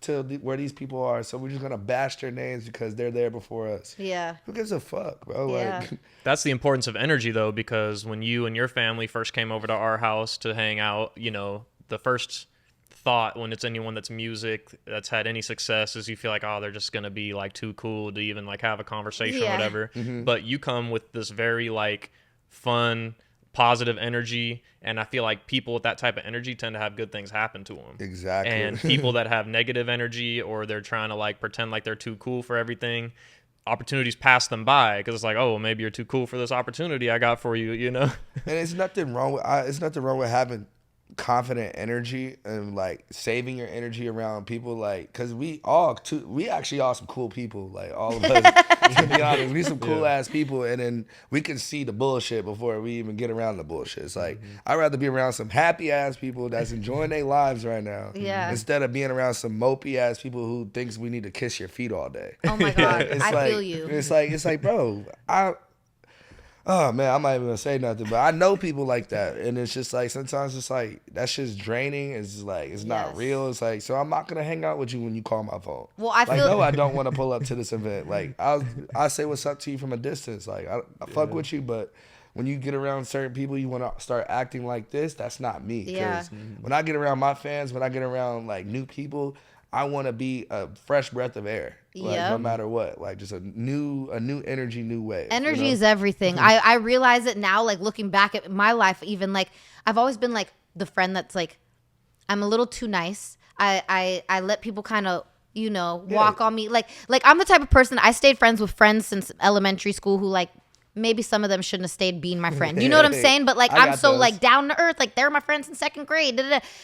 to where these people are, so we're just gonna bash their names because they're there before us. Yeah, who gives a fuck, bro? Yeah. Like that's the importance of energy though, because when you and your family first came over to our house to hang out, you know, the first thought when it's anyone that's music that's had any success is you feel like, oh, they're just gonna be like too cool to even like have a conversation or whatever. But you come with this very like fun, positive energy, and I feel like people with that type of energy tend to have good things happen to them. Exactly. And people that have negative energy or they're trying to like pretend like they're too cool for everything, opportunities pass them by because it's like, oh, well, maybe you're too cool for this opportunity I got for you, you know. And it's nothing wrong with having confident energy and like saving your energy around people, like because we actually are some cool people, like all of us. To be honest, we some cool ass people, and then we can see the bullshit before we even get around the bullshit. It's like I'd rather be around some happy ass people that's enjoying their lives right now, instead of being around some mopey ass people who thinks we need to kiss your feet all day. Oh my god, I feel you. It's like, bro, oh man, I'm not even gonna say nothing, but I know people like that, and it's just like sometimes it's like that shit's draining. It's just like it's not real. It's like, so I'm not gonna hang out with you when you call my phone. Well, I feel no, I don't want to pull up to this event. Like I'll say what's up to you from a distance. Like I fuck with you, but when you get around certain people, you want to start acting like this. That's not me. Because when I get around my fans, when I get around like new people, I want to be a fresh breath of air. Like no matter what, like just a new energy, new wave. Energy is everything. I realize it now, like looking back at my life, even like I've always been like the friend that's like, I'm a little too nice. I let people kind of, you know, walk on me. Like I'm the type of person, I stayed friends with friends since elementary school who like maybe some of them shouldn't have stayed being my friend. You know what I'm saying? But like, I'm so like down to earth. Like they're my friends in 2nd grade.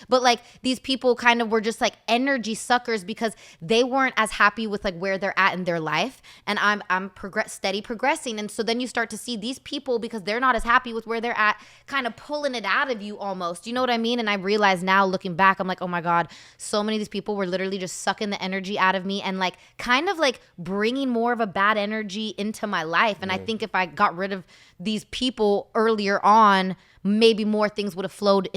But like these people kind of were just like energy suckers because they weren't as happy with like where they're at in their life. And I'm steady progressing. And so then you start to see these people, because they're not as happy with where they're at, kind of pulling it out of you almost. You know what I mean? And I realize now looking back, I'm like, oh my God, so many of these people were literally just sucking the energy out of me and like kind of like bringing more of a bad energy into my life. And I think if I got rid of these people earlier on, maybe more things would have flowed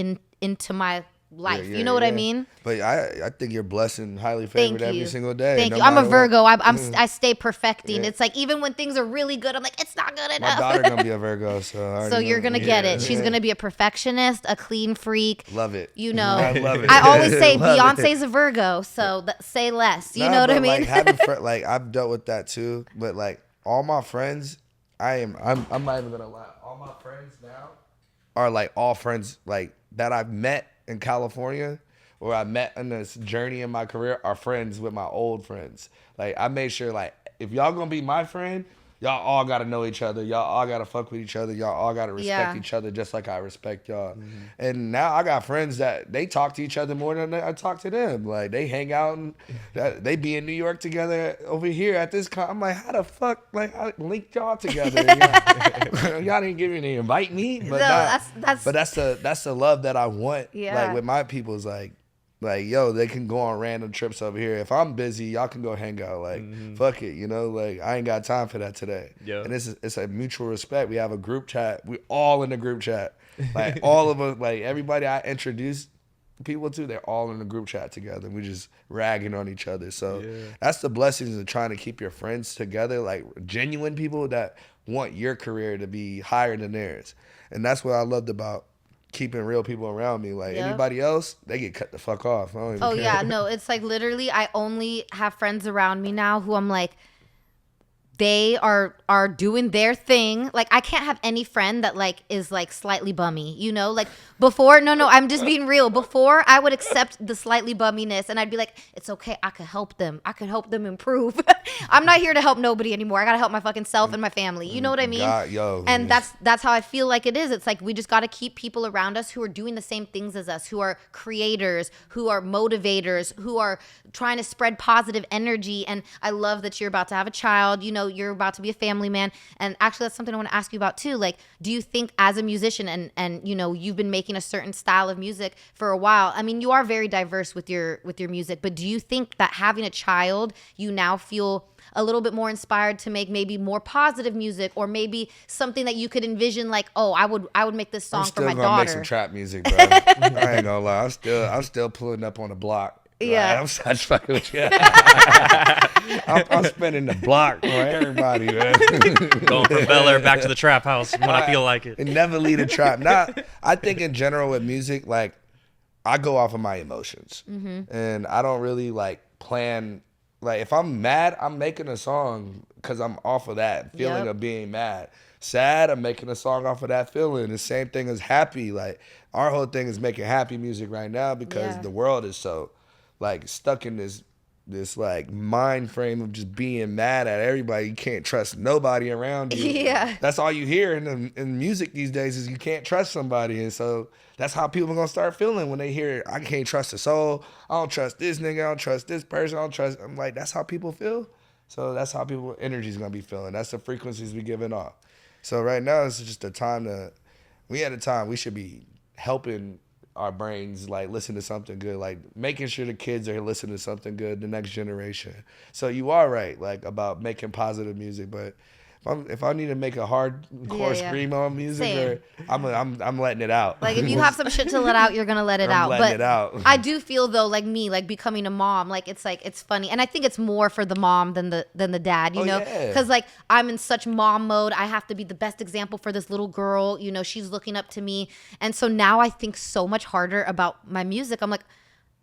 into my life. You know what I mean? But I think you're blessed and highly favored every single day. Thank you. I'm a Virgo. I stay perfecting. It's like even when things are really good, I'm like, it's not good enough. My daughter gonna be a Virgo, so you're gonna get it. She's gonna be a perfectionist, a clean freak. Love it. You know, I love it. I always say Beyonce's a Virgo, so say less. You know what I mean? Like having like I've dealt with that too, but like all my friends, I'm not even gonna lie. All my friends now are like all friends like that I've met in California, or I met in this journey in my career, are friends with my old friends. Like I made sure, like, if y'all gonna be my friend, y'all all gotta know each other. Y'all all gotta fuck with each other. Y'all all gotta respect each other just like I respect y'all. And now I got friends that they talk to each other more than I talk to them. Like they hang out and they be in New York together over here at this I'm like, how the fuck, like, I linked y'all together? Y'all didn't give me to invite me, but that's the love that I want. Like with my people is like, yo, they can go on random trips over here. If I'm busy, y'all can go hang out. Like, fuck it, you know? Like, I ain't got time for that today. Yeah. And it's a mutual respect. We have a group chat. We all in the group chat. Like, all of us, like, everybody I introduce people to, they're all in the group chat together. We just ragging on each other. So that's the blessings of trying to keep your friends together, like genuine people that want your career to be higher than theirs. And that's what I loved about keeping real people around me. Like anybody else, they get cut the fuck off. I don't even care. Yeah, no, it's like literally I only have friends around me now who I'm like, they are doing their thing. Like I can't have any friend that like is like slightly bummy, you know? Like before, no, I'm just being real. Before I would accept the slightly bumminess and I'd be like, it's okay, I could help them. I could help them improve. I'm not here to help nobody anymore. I gotta help my fucking self and my family. You know what I mean? And that's how I feel like it is. It's like we just gotta keep people around us who are doing the same things as us, who are creators, who are motivators, who are trying to spread positive energy. And I love that you're about to have a child, you know, you're about to be a family man. And actually that's something I want to ask you about too. Like, do you think as a musician and you know, you've been making a certain style of music for a while. I mean, you are very diverse with your music, but do you think that having a child, you now feel a little bit more inspired to make maybe more positive music, or maybe something that you could envision like, oh, I would make this song for my daughter? I'm still gonna make some trap music, bro. I ain't gonna lie. I'm still pulling up on the block. Yeah, I'm just fucking with you. I'm spinning the block for everybody, man. Going from Bel Air back to the trap house when I feel like it. And never leave the trap. I think in general with music, like I go off of my emotions, and I don't really like plan. Like if I'm mad, I'm making a song because I'm off of that feeling of being mad. Sad, I'm making a song off of that feeling. The same thing as happy. Like our whole thing is making happy music right now because the world is so like stuck in this like mind frame of just being mad at everybody. You can't trust nobody around you. Yeah. That's all you hear in music these days is you can't trust somebody. And so that's how people are gonna start feeling when they hear I can't trust a soul. I don't trust this nigga. I don't trust this person. I don't trust. I'm like, that's how people feel. So that's how people energy's gonna be feeling. That's the frequencies we giving off. So right now it's just a time we should be helping our brains like listen to something good, like making sure the kids are listening to something good, the next generation. So you are right, like about making positive music, but if I need to make a hardcore screamo music, I'm letting it out. Like if you have some shit to let out, you're gonna let it out. Letting it out. I do feel though, like me, like becoming a mom, like it's funny, and I think it's more for the mom than the dad, you know, because like I'm in such mom mode. I have to be the best example for this little girl. You know, she's looking up to me, and so now I think so much harder about my music. I'm like,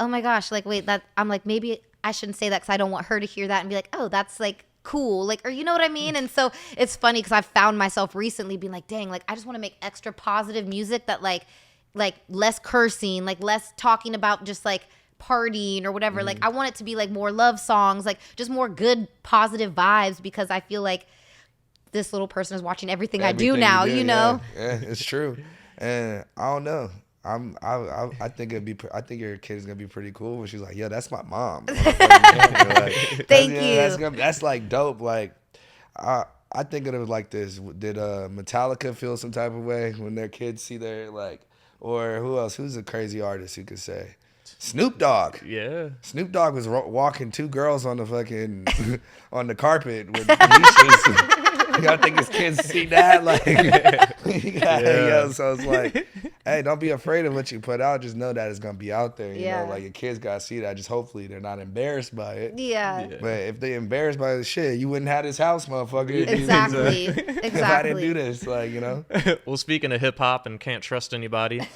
oh my gosh, like wait, I'm like maybe I shouldn't say that because I don't want her to hear that and be like, oh, that's like cool, like, or you know what I mean? And so it's funny because I've found myself recently being like, dang, like I just want to make extra positive music that like less cursing, like less talking about just like partying or whatever. Like I want it to be like more love songs, like just more good positive vibes, because I feel like this little person is watching everything I do now, you do, you know? Yeah, it's true. And I don't know. I think I think your kid is gonna be pretty cool when she's like, "Yo, that's my mom." Thank you. That's like dope. Like, I think of it like this: did Metallica feel some type of way when their kids see their like, or who else? Who's a crazy artist who could say? Snoop Dogg. Yeah. Snoop Dogg was walking 2 girls on the fucking on the carpet with leashes. I think his kids see that, like, so it's like, hey, don't be afraid of what you put out. Just know that it's gonna be out there. You know, like your kids gotta see that. Just hopefully they're not embarrassed by it. Yeah. But if they embarrassed by the shit, you wouldn't have this house, motherfucker. Exactly. If I didn't do this, like, you know. Well, speaking of hip hop and can't trust anybody,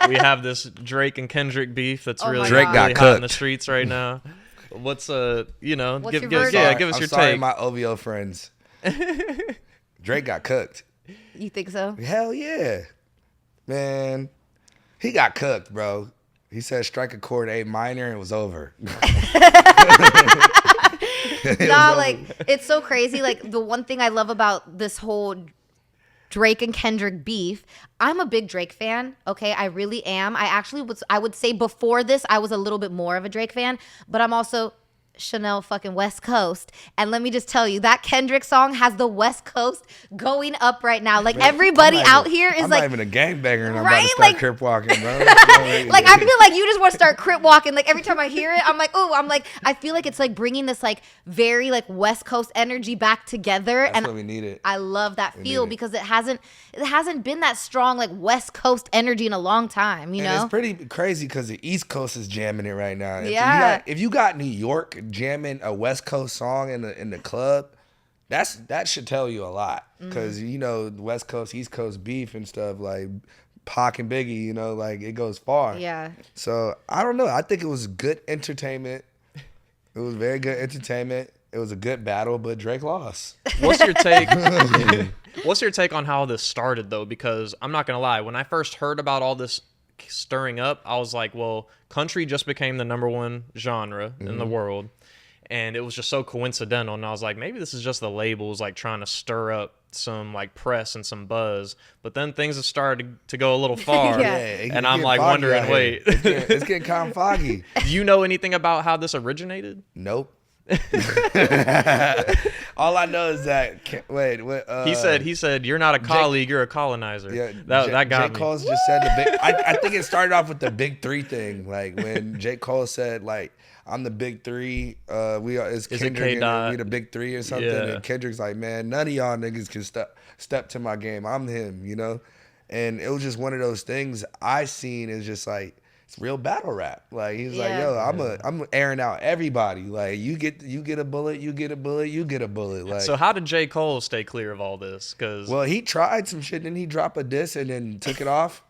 we have this Drake and Kendrick beef that's really, Drake got really hot cooked in the streets right now. What's What's give your us verdict? give us I'm your sorry, take. my OVO friends. Drake got cooked. You think so? Hell yeah, man. He got cooked, bro. He said strike a chord A minor and it was over. Like, it's so crazy. Like, the one thing I love about this whole Drake and Kendrick beef, I'm a big Drake fan, okay? I really am. I would say before this, I was a little bit more of a Drake fan, but I'm also Chanel fucking West Coast. And let me just tell you, that Kendrick song has the West Coast going up right now. Like, everybody out here is I'm like, not even a gangbanger and I'm right? about to start Like, crip walking, bro. like, I feel like you just want to start crip walking. Like, every time I hear it, I'm like, I feel like it's like bringing this like very like West Coast energy back together. That's and what we needed. I love that feel because it hasn't been that strong like West Coast energy in a long time, you know? It's pretty crazy because the East Coast is jamming it right now. If you got New York jamming a West Coast song in the club, that should tell you a lot. Because you know, West Coast, East Coast beef and stuff, like Pac and Biggie, you know, like it goes far. Yeah. So I don't know. I think it was good entertainment. It was very good entertainment. It was a good battle, but Drake lost. What's your take? What's your take on how this started, though? Because I'm not gonna lie, when I first heard about all this stirring up, I was like, well, country just became the #1 genre in the world, and it was just so coincidental. And I was like, maybe this is just the labels like trying to stir up some like press and some buzz. But then things have started to go a little far, and I'm like wondering, wait, it's getting kind of foggy. Do you know anything about how this originated? Nope. All I know is that he said you're not a colleague, you're a colonizer. Yeah, that got J. me. Cole just said the big. I think it started off with the big 3 thing, like when J. Cole said like, I'm the big 3. Is Kendrick and we the big 3 or something? Yeah. And Kendrick's like, man, none of y'all niggas can step to my game. I'm him, you know. And it was just one of those things I seen. Is just like, it's real battle rap. Like he's like, yo, I'm airing out everybody. Like you get a bullet, you get a bullet, you get a bullet. Like, so how did J. Cole stay clear of all this? Because he tried some shit, then he dropped a diss and then took it off.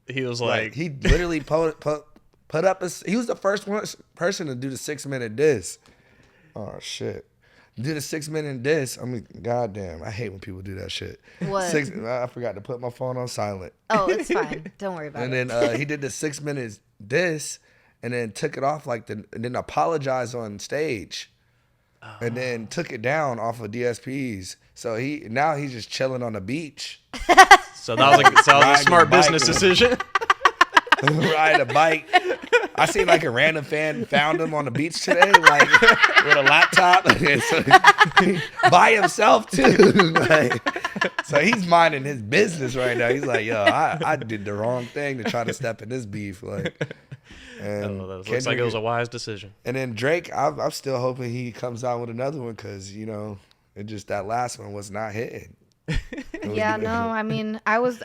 He was like he literally put up he was the first person to do the 6-minute diss. Oh shit. Do the 6-minute diss. I mean, goddamn, I hate when people do that shit. What? I forgot to put my phone on silent. Oh, it's fine. Don't worry about it. And then he did the 6-minute diss, and then took it off and then apologized on stage, and then took it down off of DSPs. So he's just chilling on the beach. So that was a smart business decision. Ride a bike. I seen like a random fan found him on the beach today, like with a laptop, by himself too. Like, so he's minding his business right now. He's like, yo, I did the wrong thing to try to step in this beef. Like, and looks like it was a wise decision. And then Drake, I'm still hoping he comes out with another one because you know, that last one was not hitting. Yeah, no, I mean, I was.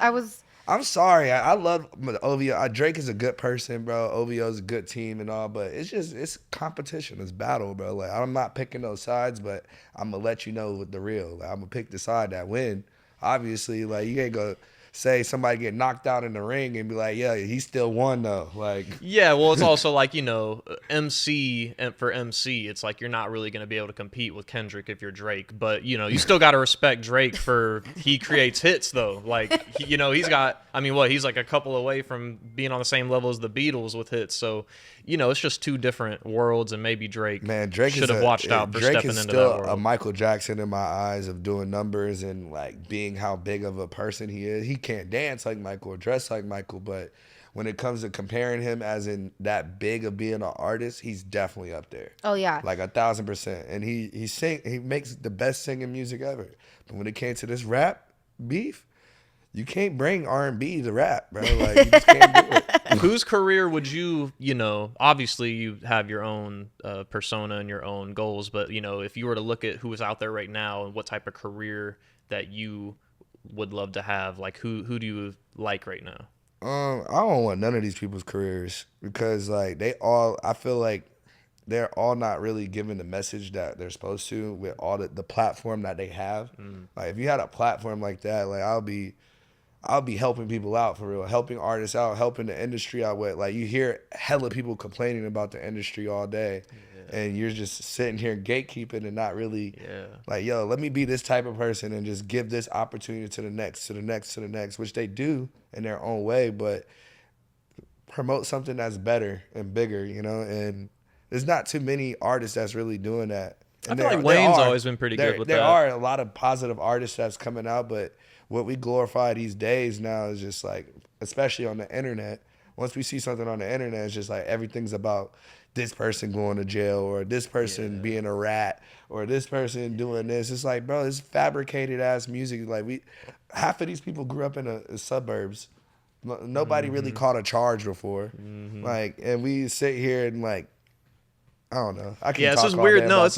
I'm sorry. I love OVO. Drake is a good person, bro. OVO is a good team and all, but it's competition. It's battle, bro. Like, I'm not picking those sides, but I'm going to let you know the real. Like, I'm going to pick the side that win. Obviously, like, you ain't going to say somebody get knocked out in the ring and be like, yeah, he still won though. Like, Yeah, well, it's also like, MC, and for MC, it's like you're not really going to be able to compete with Kendrick if you're Drake, but you still got to respect Drake for he creates hits though. Like, he's got, he's like a couple away from being on the same level as the Beatles with hits. So, it's just two different worlds, and maybe Drake should have watched out for Drake stepping is into still that world. a Michael Jackson in my eyes of doing numbers and like being how big of a person he is. He can't dance like Michael or dress like Michael, but when it comes to comparing him as in that big of being an artist, he's definitely up there. Oh yeah, like 1,000%. And he makes the best singing music ever. But when it came to this rap beef, you can't bring R&B to rap, bro. Like, you just can't do it. Whose career would you, obviously you have your own persona and your own goals, but, if you were to look at who is out there right now and what type of career that you would love to have, like who do you like right now? I don't want none of these people's careers because like I feel like they're all not really giving the message that they're supposed to with all the platform that they have. Like if you had a platform like that, like I'll be helping people out for real, helping artists out, helping the industry out with. Like you hear hella people complaining about the industry all day, and you're just sitting here gatekeeping and not really like, yo, let me be this type of person and just give this opportunity to the next, to the next, to the next, which they do in their own way, but promote something that's better and bigger, and there's not too many artists that's really doing that. And I feel like Wayne's always been pretty good with that. There are a lot of positive artists that's coming out, but what we glorify these days now is just like, especially on the internet, once we see something on the internet, it's just like everything's about this person going to jail or this person being a rat or this person doing this. It's like, bro, it's fabricated ass music. Like half of these people grew up in the suburbs. Nobody really caught a charge before. Like, and we sit here and like, I don't know. I can it's talk just all weird. day No, about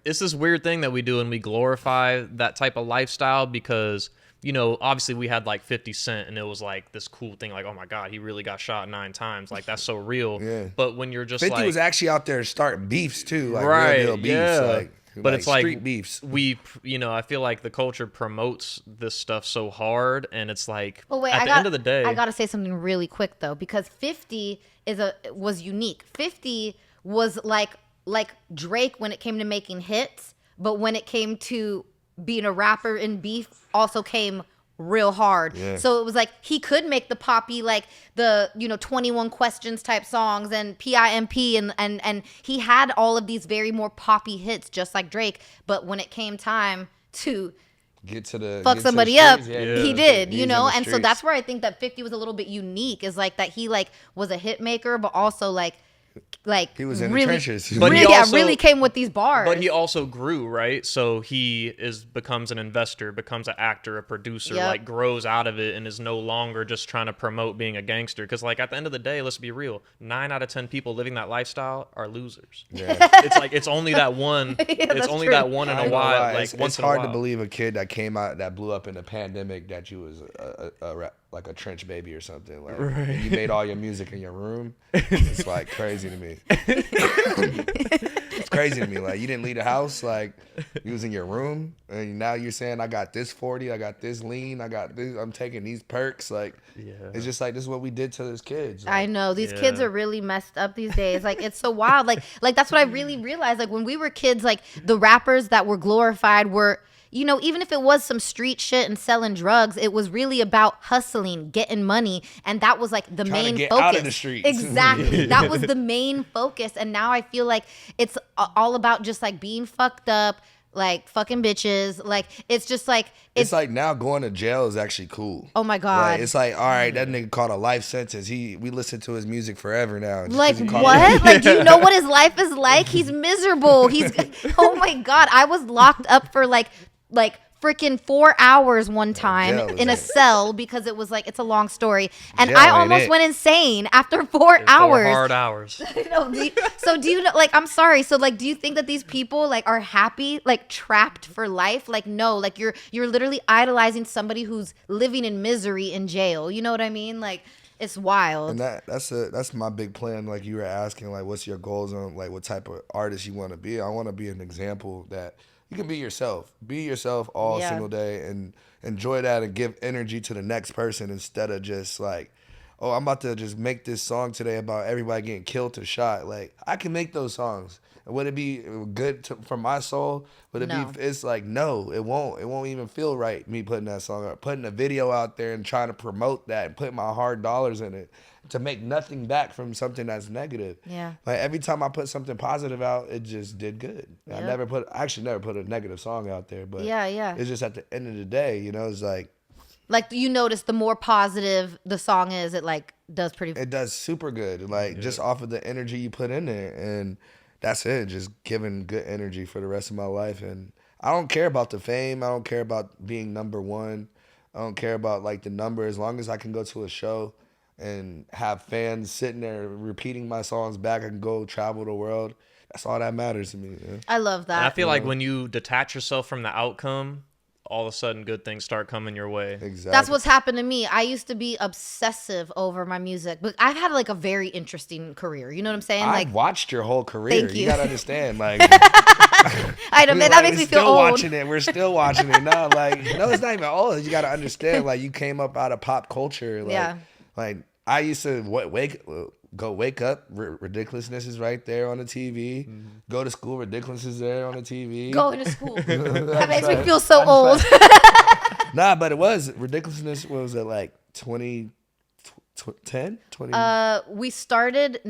it's this weird thing that we do, and we glorify that type of lifestyle because obviously we had like 50 Cent, and it was like this cool thing, like, oh my God, he really got shot 9 times, like that's so real. But when you're just 50 was actually out there starting beefs too, like right, real beefs, but it's like street beefs. We, I feel like the culture promotes this stuff so hard, and it's like, well, wait, at the end of the day, I gotta say something really quick though, because 50 was unique. 50 was like Drake when it came to making hits, but when it came to being a rapper in beef, also came real hard. So it was like he could make the poppy, like the 21 Questions type songs and PIMP and he had all of these very more poppy hits just like Drake, but when it came time to fuck somebody up, he did, and so that's where I think that 50 was a little bit unique, is like that he like was a hit maker, but also like he was in really, the trenches. But really came with these bars. But he also grew, right? So he becomes an investor, becomes an actor, a producer, like grows out of it and is no longer just trying to promote being a gangster. Because like at the end of the day, let's be real, 9 out of 10 people living that lifestyle are losers. It's like it's only that one. It's only true. That one in a while. Like it's hard to believe a kid that came out that blew up in the pandemic that you was like a trench baby or something. Like you made all your music in your room. It's like crazy to me. It's crazy to me. Like you didn't leave the house. Like you was in your room, and now you're saying I got this 40, I got this lean, I got this. I'm taking these perks. Like it's just like this is what we did to those kids. Like, I know these kids are really messed up these days. Like it's so wild. Like that's what I really realized. Like when we were kids, like the rappers that were glorified were, even if it was some street shit and selling drugs, it was really about hustling, getting money. And that was like the main focus. Out of the streets. Exactly. That was the main focus. And now I feel like it's all about just like being fucked up, like fucking bitches. Like it's just like it's like now going to jail is actually cool. Oh my God. Like, it's like, all right, that nigga caught a life sentence. We listen to his music forever now. Like what? Like do you know what his life is like? He's miserable. Oh my God. I was locked up for like freaking 4 hours one time in a cell because it was like, it's a long story. And I almost went insane after 4 hours. 4 hard hours. So do you know, like, I'm sorry. So like, do you think that these people like are happy, like trapped for life? Like, no, like you're literally idolizing somebody who's living in misery in jail. You know what I mean? Like, it's wild. And that's my big plan. Like you were asking, like, what's your goals on like what type of artist you want to be? I want to be an example that, you can be yourself. Be yourself all Yeah. single day and enjoy that and give energy to the next person instead of just like, oh, I'm about to just make this song today about everybody getting killed or shot. Like, I can make those songs. Would it be good for my soul? Would it No. be? It's like, no, it won't. It won't even feel right, me putting that song up. Putting a video out there and trying to promote that and putting my hard dollars in it to make nothing back from something that's negative. Yeah. Like, every time I put something positive out, it just did good. I Yep. actually never put a negative song out there, but Yeah. it's just at the end of the day, it's like, Like, you notice the more positive the song is, it like does pretty. it does super good. Like, just off of the energy you put in there, and that's it. Just giving good energy for the rest of my life. And I don't care about the fame. I don't care about being number one. I don't care about like the number. As long as I can go to a show and have fans sitting there repeating my songs back, I can go travel the world. That's all that matters to me. Yeah. I love that. And I feel like when you detach yourself from the outcome, all of a sudden good things start coming your way. Exactly. That's what's happened to me. I used to be obsessive over my music, but I've had like a very interesting career. You know what I'm saying? I've Like, watched your whole career. Thank You you. gotta understand, like, I know, man, that makes me feel still old. watching it. We're still watching it. No, like, no, it's not even old. You gotta understand, like, you came up out of pop culture. Like, Yeah. Like, I used to wake up. Ridiculousness is right there on the TV. Go to school. Ridiculous is there on the TV. Going to school. That That's makes me right. feel so That's old. Nah, but it was ridiculousness. What was it like 2010? 20? We started,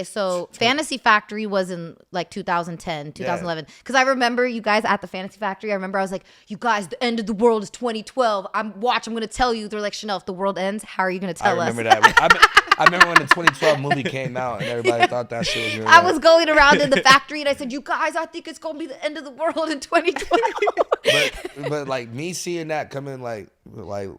so Fantasy Factory was in like 2010, 2011. Because I remember you guys at the Fantasy Factory. I remember I was like, you guys, the end of the world is 2012. I'm going to tell you. They're like, Chanel, if the world ends, how are you going to tell I us? remember that. I remember when the 2012 movie came out and everybody thought that shit was gonna I was going around in the factory and I said, you guys, I think it's going to be the end of the world in 2012. but like me seeing that coming, like bro,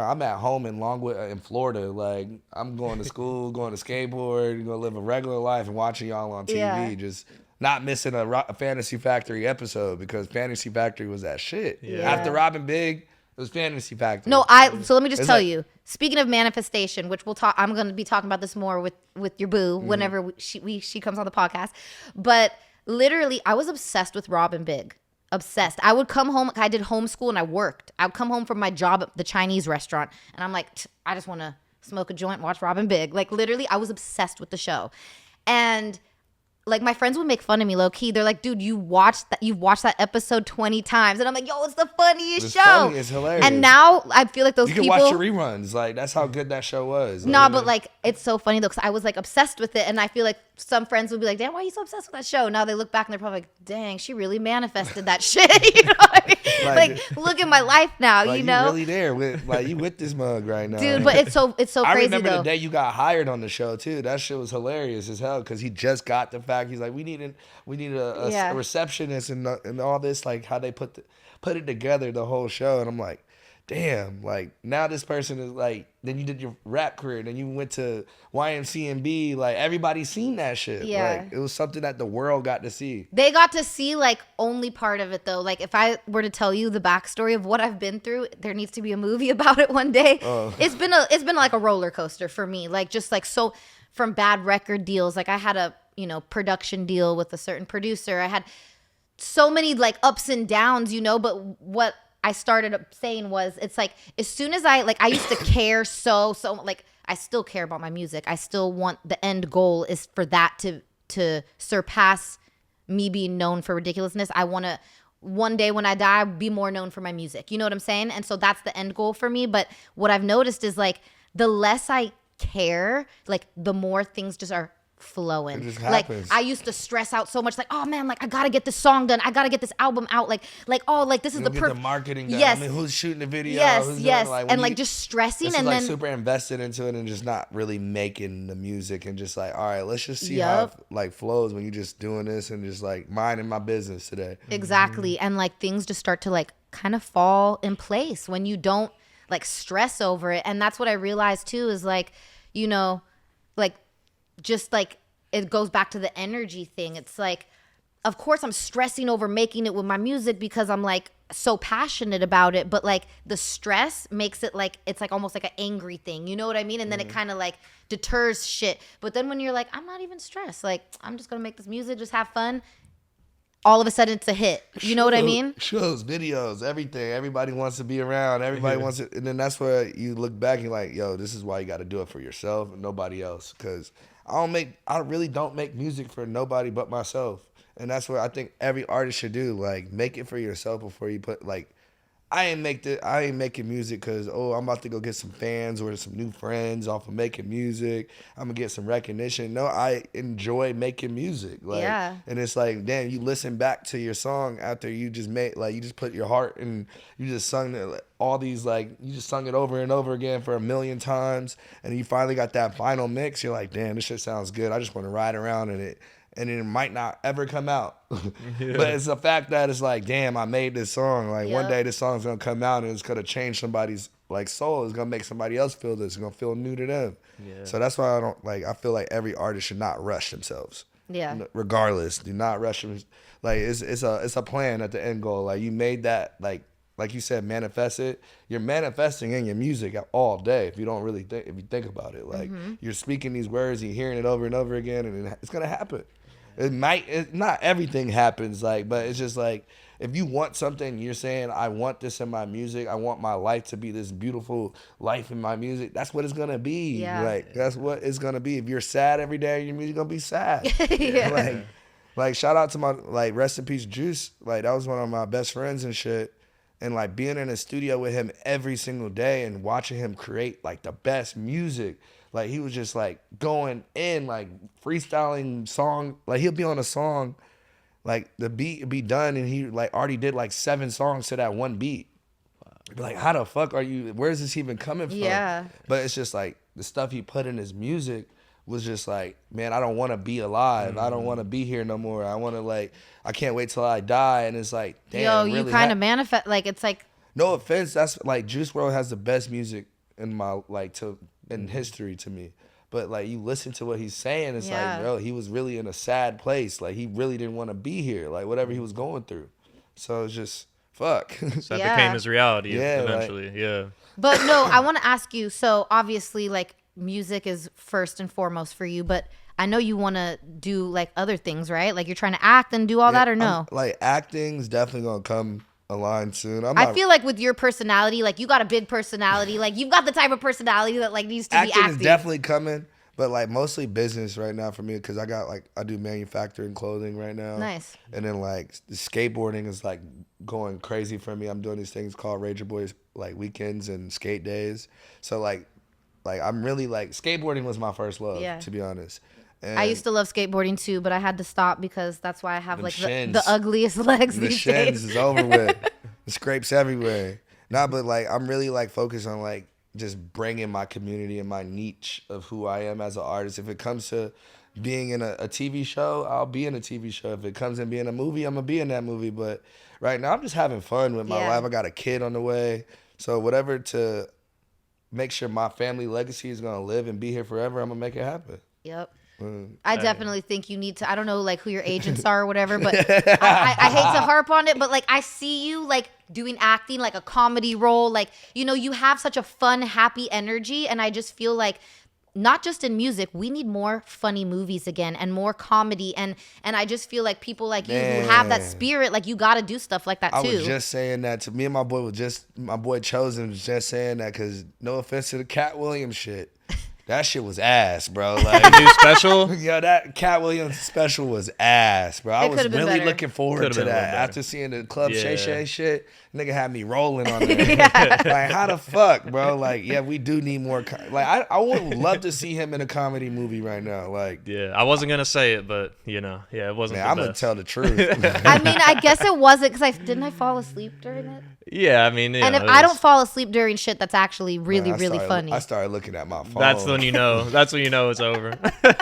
I'm at home in Longwood in Florida. Like, I'm going to school, going to skateboard, going to live a regular life and watching y'all on TV. Yeah. Just not missing a Fantasy Factory episode because Fantasy Factory was that shit. Yeah. After Robin Big, it was Fantasy Factory. So let me just It's tell like- you, speaking of manifestation, which we'll talk, I'm going to be talking about this more with your boo whenever she comes on the podcast. But literally, I was obsessed with Robin Big. Obsessed. I would come home. I did homeschool and I worked. I would come home from my job at the Chinese restaurant and I'm like, I just want to smoke a joint, watch Robin Big. Like, literally, I was obsessed with the show. And like, my friends would make fun of me low key. They're like, dude, you've watched that episode 20 times. And I'm like, yo, it's the funniest It's show. funny. It's hilarious. And now I feel like those you can people. watch the reruns. Like, that's how good that show was. No, but like, it's so funny though, because I was like obsessed with it. And I feel like some friends would be like, damn, why are you so obsessed with that show? Now they look back and they're probably like, dang, she really manifested that shit. You know what I mean? Like, look at my life now, like, you know? really there with you with this mug right now. Dude, but it's so I crazy remember though. the day you got hired on the show too. That shit was hilarious as hell because he just got the fact. He's like, we need a Yeah. receptionist and all this, like how they put it together the whole show. And I'm like, damn, like now this person is like. Then you did your rap career. Then you went to YMCMB. Like, everybody's seen that shit. Yeah. Like, it was something that the world got to see. They got to see like only part of it though. Like, if I were to tell you the backstory of what I've been through, there needs to be a movie about it one day. Oh. It's been like a roller coaster for me. Like, just like, so from bad record deals, like I had a production deal with a certain producer. I had so many like ups and downs, but what I started up saying was, it's like, as soon as I used to care so like, I still care about my music. I still want, the end goal is for that to surpass me being known for ridiculousness. I want to one day when I die be more known for my music. You know what I'm saying? And so that's the end goal for me. But what I've noticed is like, the less I care, like the more things just are flowing. It just Like, happens. I used to stress out so much, like, oh man, like I gotta get this song done, I gotta get this album out, like oh, like this is You the don't get perfect the marketing done. Yes. I mean, who's shooting the video? Yes, Who's doing, yes, when and you- like just stressing, This and is like then super invested into it and just not really making the music and just like, all right, let's just see how Yup. it like flows when you just doing this and just like minding my business today. exactly, and like things just start to like kind of fall in place when you don't like stress over it. And that's what I realized too, is like, like just like it goes back to the energy thing. It's like, of course I'm stressing over making it with my music because I'm like so passionate about it, but like the stress makes it like, it's like almost like an angry thing, you know what I mean? And then it kind of like deters shit. But then when you're like, I'm not even stressed, like I'm just gonna make this music, just have fun, all of a sudden it's a hit. You know what I mean? Shows, videos, everything. Everybody wants to be around. Everybody wants it. And then that's where you look back and you're like, yo, this is why you got to do it for yourself and nobody else. Because I really don't make music for nobody but myself. And that's what I think every artist should do. Like, make it for yourself before you put, like, I ain't making music because, I'm about to go get some fans or some new friends off of making music. I'm going to get some recognition. No, I enjoy making music. Like, yeah. And it's like, damn, you listen back to your song after you just made, like, you just put your heart and you just sung it, like, all these, like, you just sung it over and over again for a million times. And you finally got that final mix. You're like, damn, this shit sounds good. I just want to ride around in it. And it might not ever come out. Yeah. But it's the fact that it's like, damn, I made this song. Like, Yep. one day this song's going to come out and it's going to change somebody's, like, soul. It's going to make somebody else feel this. It's going to feel new to them. Yeah. So that's why I feel like every artist should not rush themselves. Yeah. Regardless. Do not rush them. Like, it's a plan at the end goal. Like, you made that, like you said, manifest it. You're manifesting in your music all day if you don't really think, if you think about it. Like, you're speaking these words, you're hearing it over and over again, and it's going to happen. Not everything happens, like, but it's just like, if you want something, you're saying, I want this in my music. I want my life to be this beautiful life in my music. That's what it's going to be. Yeah. Like, that's what it's going to be. If you're sad every day, your music's going to be sad. Yeah. Like, shout out to my, like, rest in peace, Juice. Like, that was one of my best friends and shit. And, like, being in a studio with him every single day and watching him create, like, the best music. Like, he was just, like, going in, like, freestyling song. Like, he'll be on a song, like, the beat would be done, and he, like, already did, like, 7 songs to that one beat. You'd be like, how the fuck where's this even coming from? Yeah. But it's just, like, the stuff he put in his music was just like, man, I don't want to be alive. I don't want to be here no more. I want to, like, I can't wait till I die. And it's like, damn. Yo, you really kind of manifest, like, it's like. No offense, that's, like, Juice WRLD has the best music in my, like, in history to me. But, like, you listen to what he's saying, it's like, bro, he was really in a sad place. Like, he really didn't want to be here, like, whatever he was going through. So it's just, fuck. So that became his reality eventually. Like, yeah. But no, I want to ask you, so obviously, like, music is first and foremost for you, but I know you want to do, like, other things, right? Like, you're trying to act and do all that, or no? Like, acting's definitely going to come aligned soon. I feel like with your personality, like, you got a big personality. Like, you've got the type of personality that, like, needs to be acting. Acting is definitely coming, but, like, mostly business right now for me, because I got, like, I do manufacturing clothing right now. Nice. And then, like, the skateboarding is, like, going crazy for me. I'm doing these things called Rager Boys, like, weekends and skate days. So, like I'm really, like, skateboarding was my first love, to be honest. And I used to love skateboarding too, but I had to stop because that's why I have, like, the ugliest legs the these shins days. is over with. The scrapes everywhere. Nah, but, like, I'm really, like, focused on, like, just bringing my community and my niche of who I am as an artist. If it comes to being in a TV show, I'll be in a TV show. If it comes in being a movie, I'm going to be in that movie. But right now, I'm just having fun with my life. I got a kid on the way. So whatever to make sure my family legacy is going to live and be here forever, I'm going to make it happen. Yep. I definitely think you need to, I don't know, like, who your agents are or whatever, but I hate to harp on it, but, like, I see you, like, doing acting, like a comedy role. Like, you know, you have such a fun, happy energy, and I just feel like, not just in music, we need more funny movies again and more comedy. And I just feel like people like you who have that spirit, like, you got to do stuff like that too. I was just saying that to me and my boy Chosen was just saying that because, no offense to the Cat Williams shit. That shit was ass, bro. Like, New special? Yo, that Cat Williams special was ass, bro. I was really better. looking forward to that. After seeing the Club Shay Shay shit, nigga had me rolling on it. Like, how the fuck, bro? Like, yeah, we do need more. Like, I would love to see him in a comedy movie right now. Like, yeah, I wasn't gonna say it, but, you know, yeah, it wasn't. Man, I'm gonna tell the truth. I mean, I guess it wasn't because didn't I fall asleep during it? Yeah, I mean, and if I don't fall asleep during shit that's actually really, really funny, I started looking at my phone. That's when you know. That's when you know it's over. But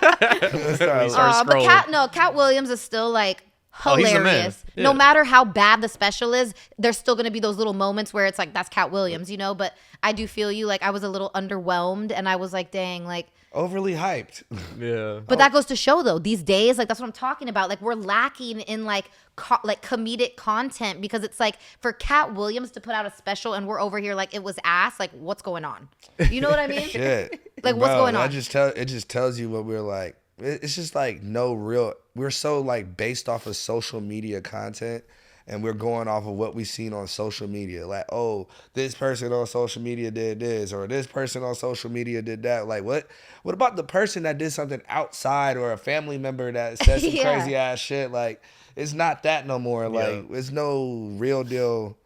Cat Williams is still, like, hilarious. Yeah. No matter how bad the special is, there's still gonna be those little moments where it's like, that's Cat Williams, you know. But I do feel you. Like, I was a little underwhelmed, and I was like, dang, like, overly hyped. Yeah. But that goes to show, though, these days, like, that's what I'm talking about. Like, we're lacking in, like, comedic content, because it's like, for Cat Williams to put out a special and we're over here like it was ass, like, what's going on? You know what I mean? Shit. Like, what's going on? It just tells you what we're like. it's just like no real. We're so like based off of social media content. And we're going off of what we've seen on social media. Like, oh, this person on social media did this, or this person on social media did that. Like, what about the person that did something outside, or a family member that said some crazy ass shit? Like, it's not that no more. Like, it's no real deal.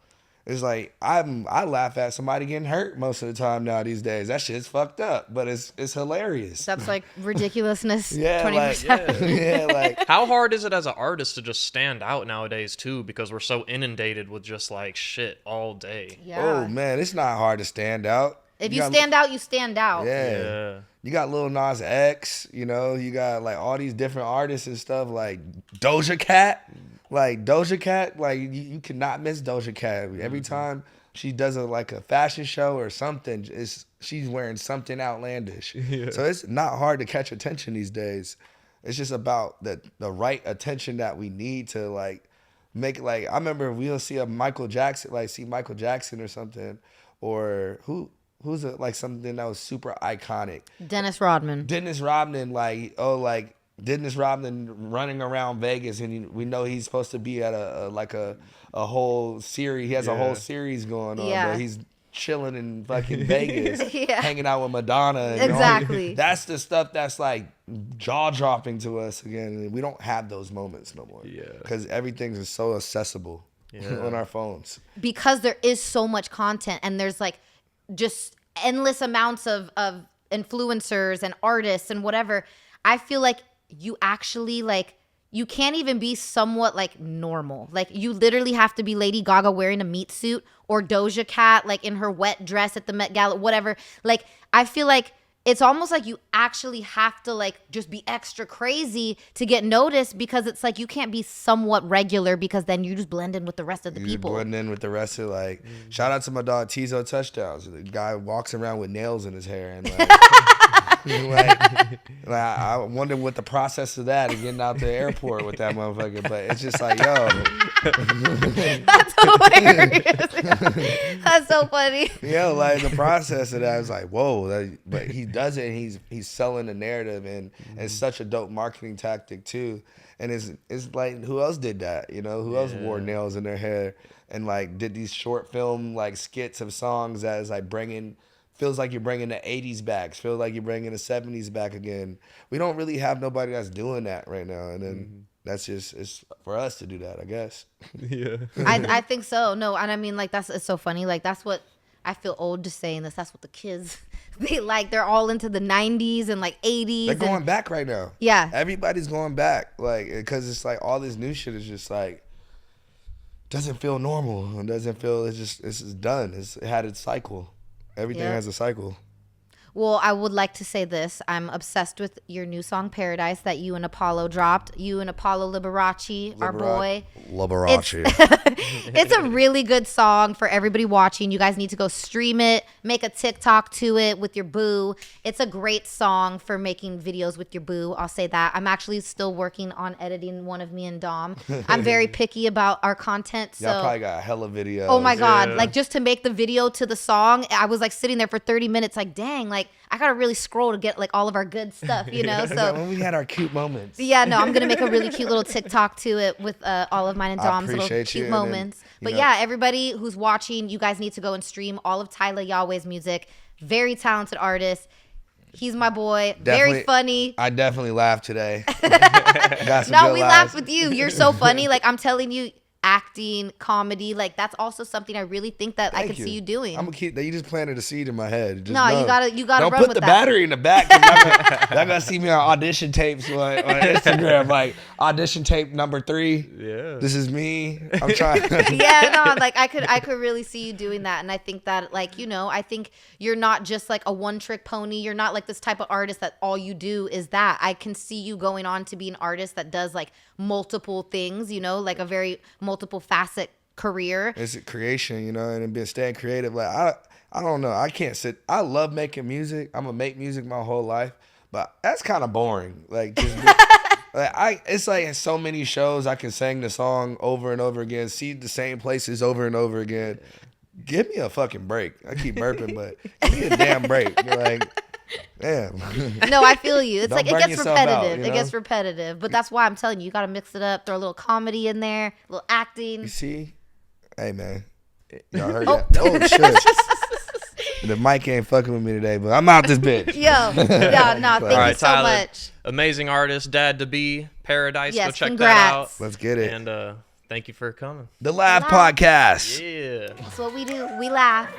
It's like I laugh at somebody getting hurt most of the time now these days. That shit's fucked up, but it's hilarious. That's like ridiculousness. 20%. Like how hard is it as an artist to just stand out nowadays too? Because we're so inundated with just like shit all day. Yeah. Oh man, it's not hard to stand out. If you stand out, you stand out. Yeah. You got Lil Nas X, you know, you got like all these different artists and stuff, like Doja Cat. Like Doja Cat, like you cannot miss Doja Cat. Every time she does like a fashion show or something, she's wearing something outlandish. Yeah. So it's not hard to catch attention these days. It's just about the right attention that we need to like make it. Like I remember we'll see a Michael Jackson, like see Michael Jackson or something, or who's like something that was super iconic. Dennis Rodman, like Dennis Rodman running around Vegas, and we know he's supposed to be at a whole series. He has a whole series going on, but he's chilling in fucking Vegas, hanging out with Madonna. And exactly. That's the stuff that's like jaw dropping to us again. And we don't have those moments no more. Yeah, because everything is so accessible on our phones. Because there is so much content, and there's like just endless amounts of influencers and artists and whatever. I feel like you actually like you can't even be somewhat like normal. Like you literally have to be Lady Gaga wearing a meat suit, or Doja Cat like in her wet dress at the Met Gala, whatever. Like I feel like it's almost like you actually have to like just be extra crazy to get noticed, because it's like you can't be somewhat regular, because then you just blend in with the rest of the people. Blend in with the rest of like shout out to my dog Tizo Touchdowns. The guy walks around with nails in his hair and like I wonder what the process of that and getting out the airport with that motherfucker. But it's just like, yo, that's hilarious. That's so funny. Yo, like the process of that is like, whoa. But he does it. And he's selling the narrative, and it's such a dope marketing tactic too. And it's like, who else did that? You know, who else wore nails in their hair and like did these short film like skits of songs that is like feels like you're bringing the 80s back. Feels like you're bringing the 70s back again. We don't really have nobody that's doing that right now. And then that's just, it's for us to do that, I guess. Yeah. I think so. No, and I mean, like, it's so funny. Like, that's what, I feel old just saying this. That's what the kids, they like. They're all into the 90s and like 80s. They're going back right now. Yeah. Everybody's going back. Like, because it's like all this new shit is just like, doesn't feel normal. It doesn't feel, it's just done. It had its cycle. Everything has a cycle. Well, I would like to say this. I'm obsessed with your new song, Paradise, that you and Apollo dropped. You and Apollo Liberace, our boy. Liberace. It's a really good song for everybody watching. You guys need to go stream it. Make a TikTok to it with your boo. It's a great song for making videos with your boo. I'll say that. I'm actually still working on editing one of me and Dom. I'm very picky about our content. So. Y'all probably got a hella videos. Oh my God. Yeah. Like just to make the video to the song, I was like sitting there for 30 minutes like, dang, like I gotta really scroll to get like all of our good stuff, you know? So when we had our cute moments. Yeah, no, I'm gonna make a really cute little TikTok to it with all of mine and Dom's little cute moments. Then, but yeah, everybody who's watching, you guys need to go and stream all of Tyla Yaweh's music. Very talented artist. He's my boy. Very funny. I definitely laughed today. No, we laughed with you. You're so funny. Like I'm telling you, acting, comedy, like that's also something I really think that I could see you doing. I'm gonna keep that. You just planted a seed in my head. No, you gotta don't run put with the that. battery in the back. Y'all gonna see me on audition tapes on Instagram, like audition tape number 3. Yeah, this is me. I'm trying. Yeah, no, like I could really see you doing that, and I think that like I think you're not just like a one-trick pony. You're not like this type of artist that all you do is that. I can see you going on to be an artist that does like multiple things. Like a very multiple facet career. It's a creation, and staying creative. Like I don't know. I can't sit. I love making music. I'm gonna make music my whole life, but that's kind of boring. Like, it's like so many shows I can sing the song over and over again, see the same places over and over again. Give me a fucking break. I keep burping, but give me a damn break. Like, Damn. No, I feel you. It's Don't like it burn gets yourself out, repetitive. you It know? gets repetitive. But that's why I'm telling you, you got to mix it up. Throw a little comedy in there, a little acting. You see? Hey, man. Y'all heard that? Oh, shit. The mic ain't fucking with me today, but I'm out this bitch. Yo, yeah, no, thank All you right, so Tyler, much. amazing artist, dad to be, Paradise. Yes, Go check congrats. that out. Let's get it. And thank you for coming. The Laugh Laugh. Podcast. Yeah. That's what we do. We laugh.